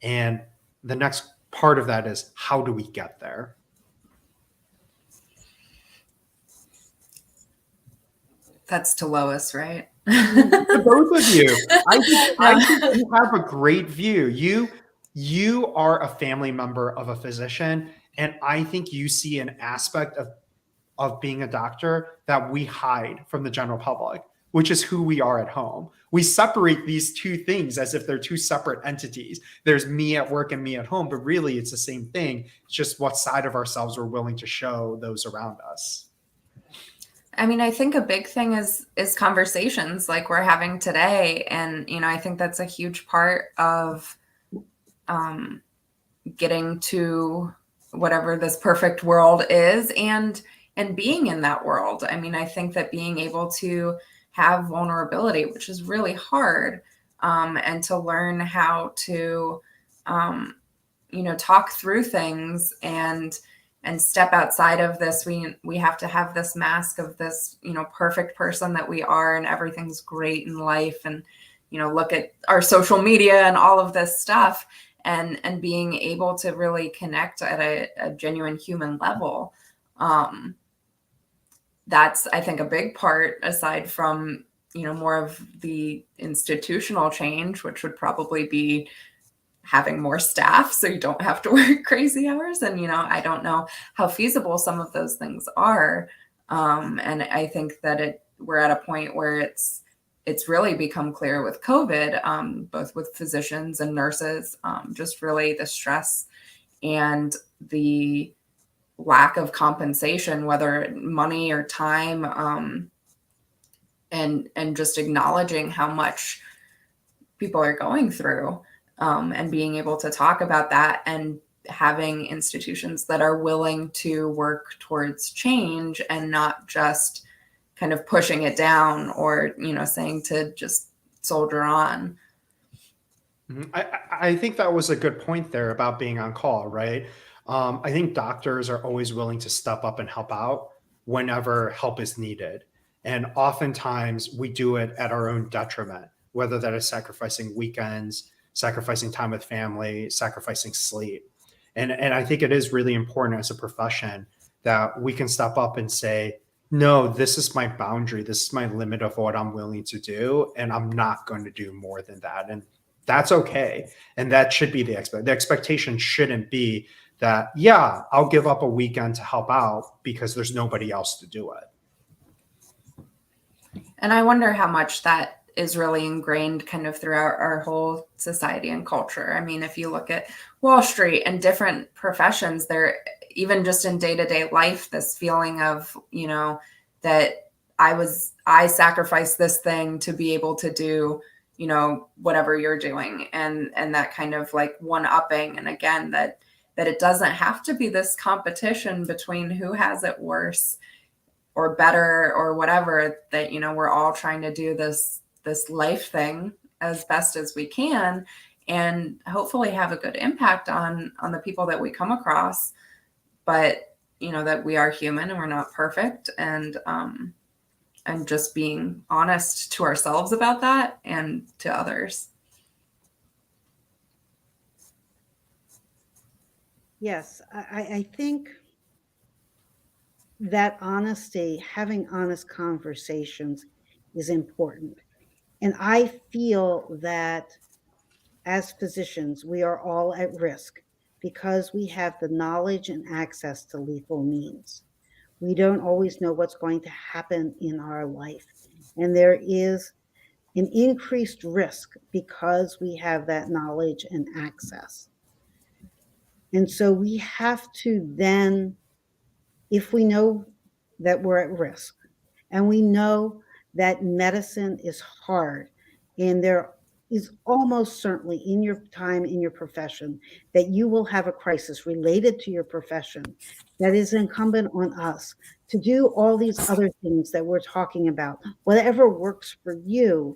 And the next part of that is, how do we get there? That's to Loice, right? To both of you. I think you have a great view. You are a family member of a physician, and I think you see an aspect of being a doctor that we hide from the general public, which is who we are at home. We separate these two things as if they're two separate entities. There's me at work and me at home, but really it's the same thing. It's just what side of ourselves we're willing to show those around us. I mean, I think a big thing is conversations like we're having today. And, I think that's a huge part of getting to whatever this perfect world is and being in that world. I mean, I think that being able to have vulnerability, which is really hard, and to learn how to, talk through things and step outside of this. We have to have this mask of this, perfect person that we are, and everything's great in life, and, look at our social media and all of this stuff, and being able to really connect at a genuine human level. that's, I think, a big part, aside from, more of the institutional change, which would probably be having more staff so you don't have to work crazy hours. And, I don't know how feasible some of those things are. And I think that we're at a point where it's really become clear with COVID, both with physicians and nurses, just really the stress and the lack of compensation, whether money or time, and just acknowledging how much people are going through, and being able to talk about that, and having institutions that are willing to work towards change and not just kind of pushing it down or, saying to just soldier on. I think that was a good point there about being on call, right? I think doctors are always willing to step up and help out whenever help is needed. And oftentimes we do it at our own detriment, whether that is sacrificing weekends, sacrificing time with family, sacrificing sleep. And I think it is really important as a profession that we can step up and say, no, this is my boundary. This is my limit of what I'm willing to do. And I'm not going to do more than that. And that's okay. And that should be the expectation shouldn't be that, yeah, I'll give up a weekend to help out because there's nobody else to do it. And I wonder how much that is really ingrained kind of throughout our whole society and culture. I mean, if you look at Wall Street and different professions, there, even just in day-to-day life, this feeling of, that I sacrificed this thing to be able to do, whatever you're doing, and that kind of like one-upping. And again, that it doesn't have to be this competition between who has it worse or better or whatever, that, we're all trying to do this life thing as best as we can, and hopefully have a good impact on the people that we come across. But, that we are human and we're not perfect, and just being honest to ourselves about that and to others. Yes, I think that honesty, having honest conversations is important. And I feel that as physicians, we are all at risk because we have the knowledge and access to lethal means. We don't always know what's going to happen in our life. And there is an increased risk because we have that knowledge and access. And so we have to then, if we know that we're at risk and we know that medicine is hard, and there is almost certainly in your time in your profession that you will have a crisis related to your profession, that is incumbent on us to do all these other things that we're talking about, whatever works for you,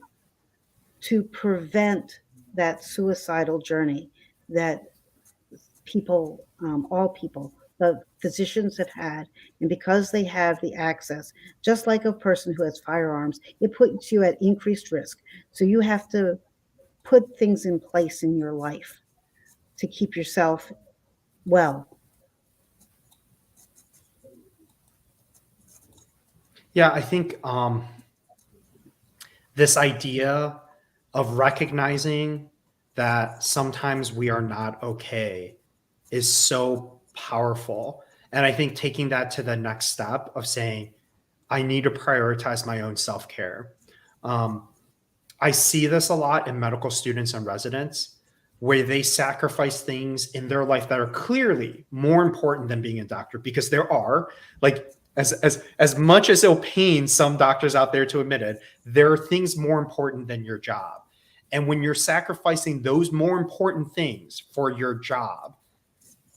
to prevent that suicidal journey that people, all people, the physicians have had. And because they have the access, just like a person who has firearms, it puts you at increased risk. So you have to put things in place in your life to keep yourself well. Yeah, I think this idea of recognizing that sometimes we are not okay is so powerful. And I think taking that to the next step of saying, I need to prioritize my own self-care. I see this a lot in medical students and residents, where they sacrifice things in their life that are clearly more important than being a doctor, because there are, like, as much as it'll pain some doctors out there to admit it, there are things more important than your job. And when you're sacrificing those more important things for your job,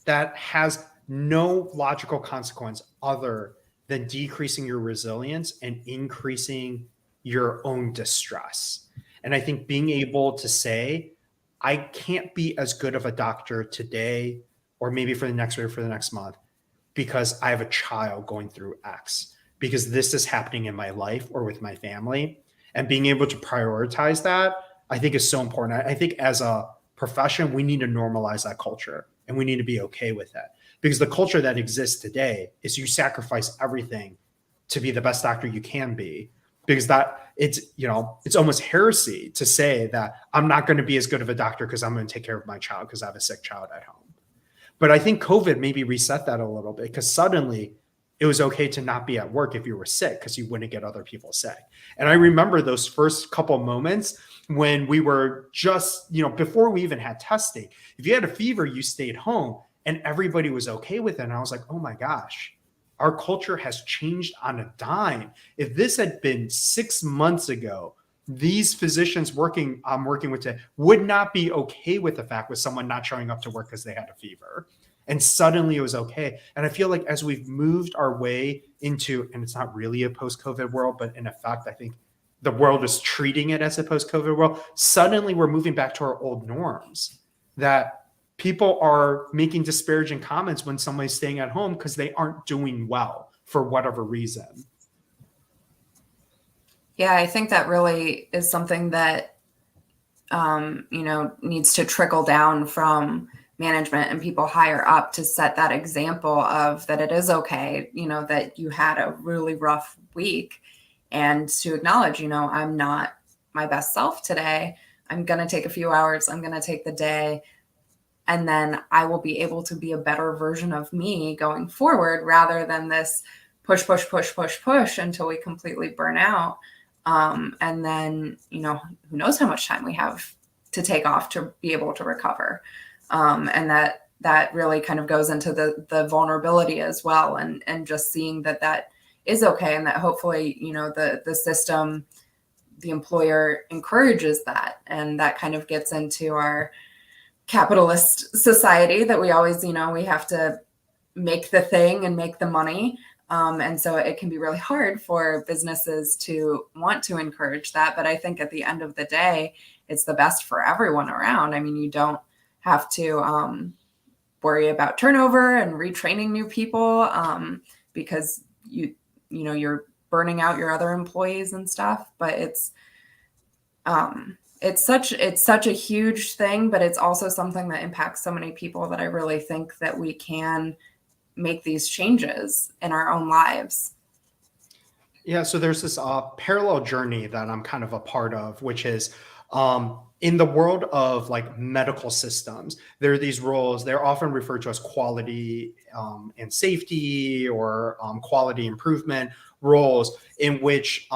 that has no logical consequence other than decreasing your resilience and increasing your own distress. And I think being able to say, I can't be as good of a doctor today, or maybe for the next week or for the next month, because I have a child going through X, because this is happening in my life or with my family. And being able to prioritize that, I think, is so important. I think as a profession, we need to normalize that culture, and we need to be okay with it. Because the culture that exists today is you sacrifice everything to be the best doctor you can be, because that it's almost heresy to say that I'm not going to be as good of a doctor because I'm going to take care of my child because I have a sick child at home. But I think COVID maybe reset that a little bit, because suddenly it was okay to not be at work if you were sick because you wouldn't get other people sick. And I remember those first couple moments when we were just, before we even had testing, if you had a fever, you stayed home and everybody was okay with it. And I was like, oh my gosh, our culture has changed on a dime. If this had been 6 months ago, these physicians I'm working with today would not be okay with the fact with someone not showing up to work because they had a fever. And suddenly it was okay. And I feel like as we've moved our way into, and it's not really a post-COVID world, but in effect, I think the world is treating it as a post-COVID world. Suddenly we're moving back to our old norms, that people are making disparaging comments when somebody's staying at home because they aren't doing well for whatever reason. Yeah, I think that really is something that, needs to trickle down from management and people higher up to set that example of that it is okay, that you had a really rough week, and to acknowledge, I'm not my best self today. I'm going to take a few hours. I'm going to take the day. And then I will be able to be a better version of me going forward, rather than this push until we completely burn out. And then, who knows how much time we have to take off to be able to recover. And that really kind of goes into the vulnerability as well. And just seeing that is okay. And that hopefully, the system, the employer encourages that. And that kind of gets into our capitalist society that we always, we have to make the thing and make the money. And so it can be really hard for businesses to want to encourage that. But I think at the end of the day, it's the best for everyone around. I mean, you don't have to worry about turnover and retraining new people because you're burning out your other employees and stuff. But it's such a huge thing, but it's also something that impacts so many people that I really think that we can make these changes in our own lives. Yeah, so there's this parallel journey that I'm kind of a part of, which is in the world of like medical systems, there are these roles. They're often referred to as quality and safety, or quality improvement roles, in which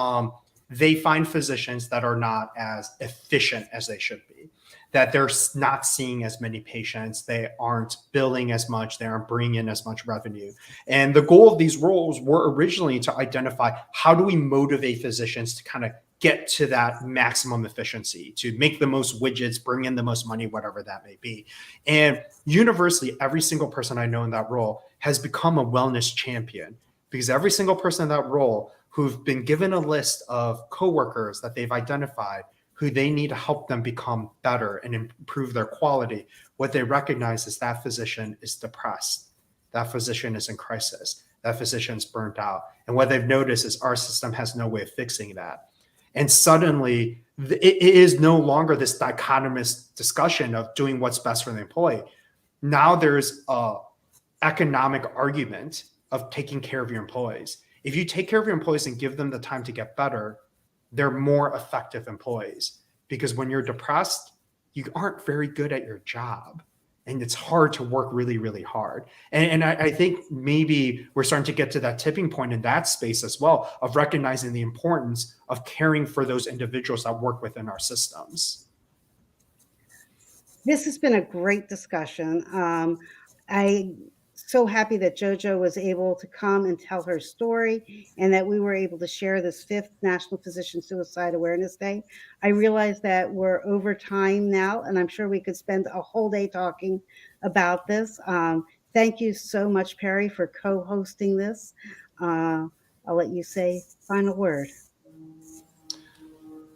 they find physicians that are not as efficient as they should be, that they're not seeing as many patients, they aren't billing as much, they aren't bringing in as much revenue. And the goal of these roles were originally to identify, how do we motivate physicians to kind of get to that maximum efficiency, to make the most widgets, bring in the most money, whatever that may be. And universally, every single person I know in that role has become a wellness champion, because every single person in that role who've been given a list of coworkers that they've identified who they need to help them become better and improve their quality, what they recognize is that physician is depressed, that physician is in crisis, that physician's burnt out. And what they've noticed is our system has no way of fixing that. And suddenly it is no longer this dichotomous discussion of doing what's best for the employee. Now there's a economic argument of taking care of your employees. If you take care of your employees and give them the time to get better, they're more effective employees. Because when you're depressed, you aren't very good at your job. And it's hard to work really, really hard. And I think maybe we're starting to get to that tipping point in that space as well, of recognizing the importance of caring for those individuals that work within our systems. This has been a great discussion. I'm so happy that JoJo was able to come and tell her story, and that we were able to share this 5th National Physician Suicide Awareness Day. I realize that we're over time now, and I'm sure we could spend a whole day talking about this. Thank you so much, Perry, for co-hosting this. I'll let you say final word.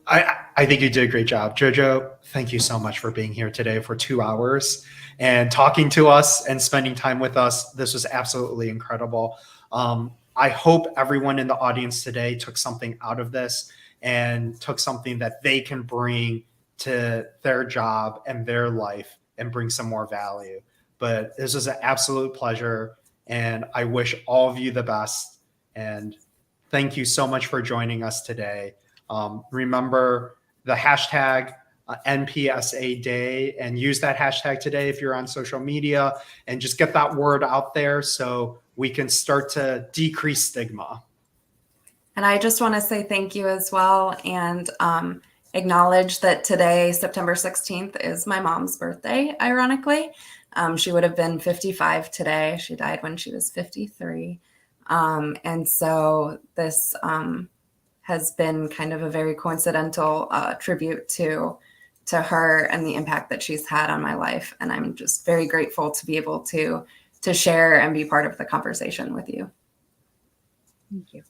I think you did a great job. JoJo, thank you so much for being here today for 2 hours and talking to us and spending time with us. This was absolutely incredible. I hope everyone in the audience today took something out of this and took something that they can bring to their job and their life and bring some more value. But this was an absolute pleasure, and I wish all of you the best, and thank you so much for joining us today. Remember the hashtag NPSA Day, and use that hashtag today if you're on social media, and just get that word out there so we can start to decrease stigma. And I just want to say thank you as well, and acknowledge that today, September 16th, is my mom's birthday, ironically. She would have been 55 today. She died when she was 53. And so this has been kind of a very coincidental tribute to her and the impact that she's had on my life. And I'm just very grateful to be able to share and be part of the conversation with you. Thank you.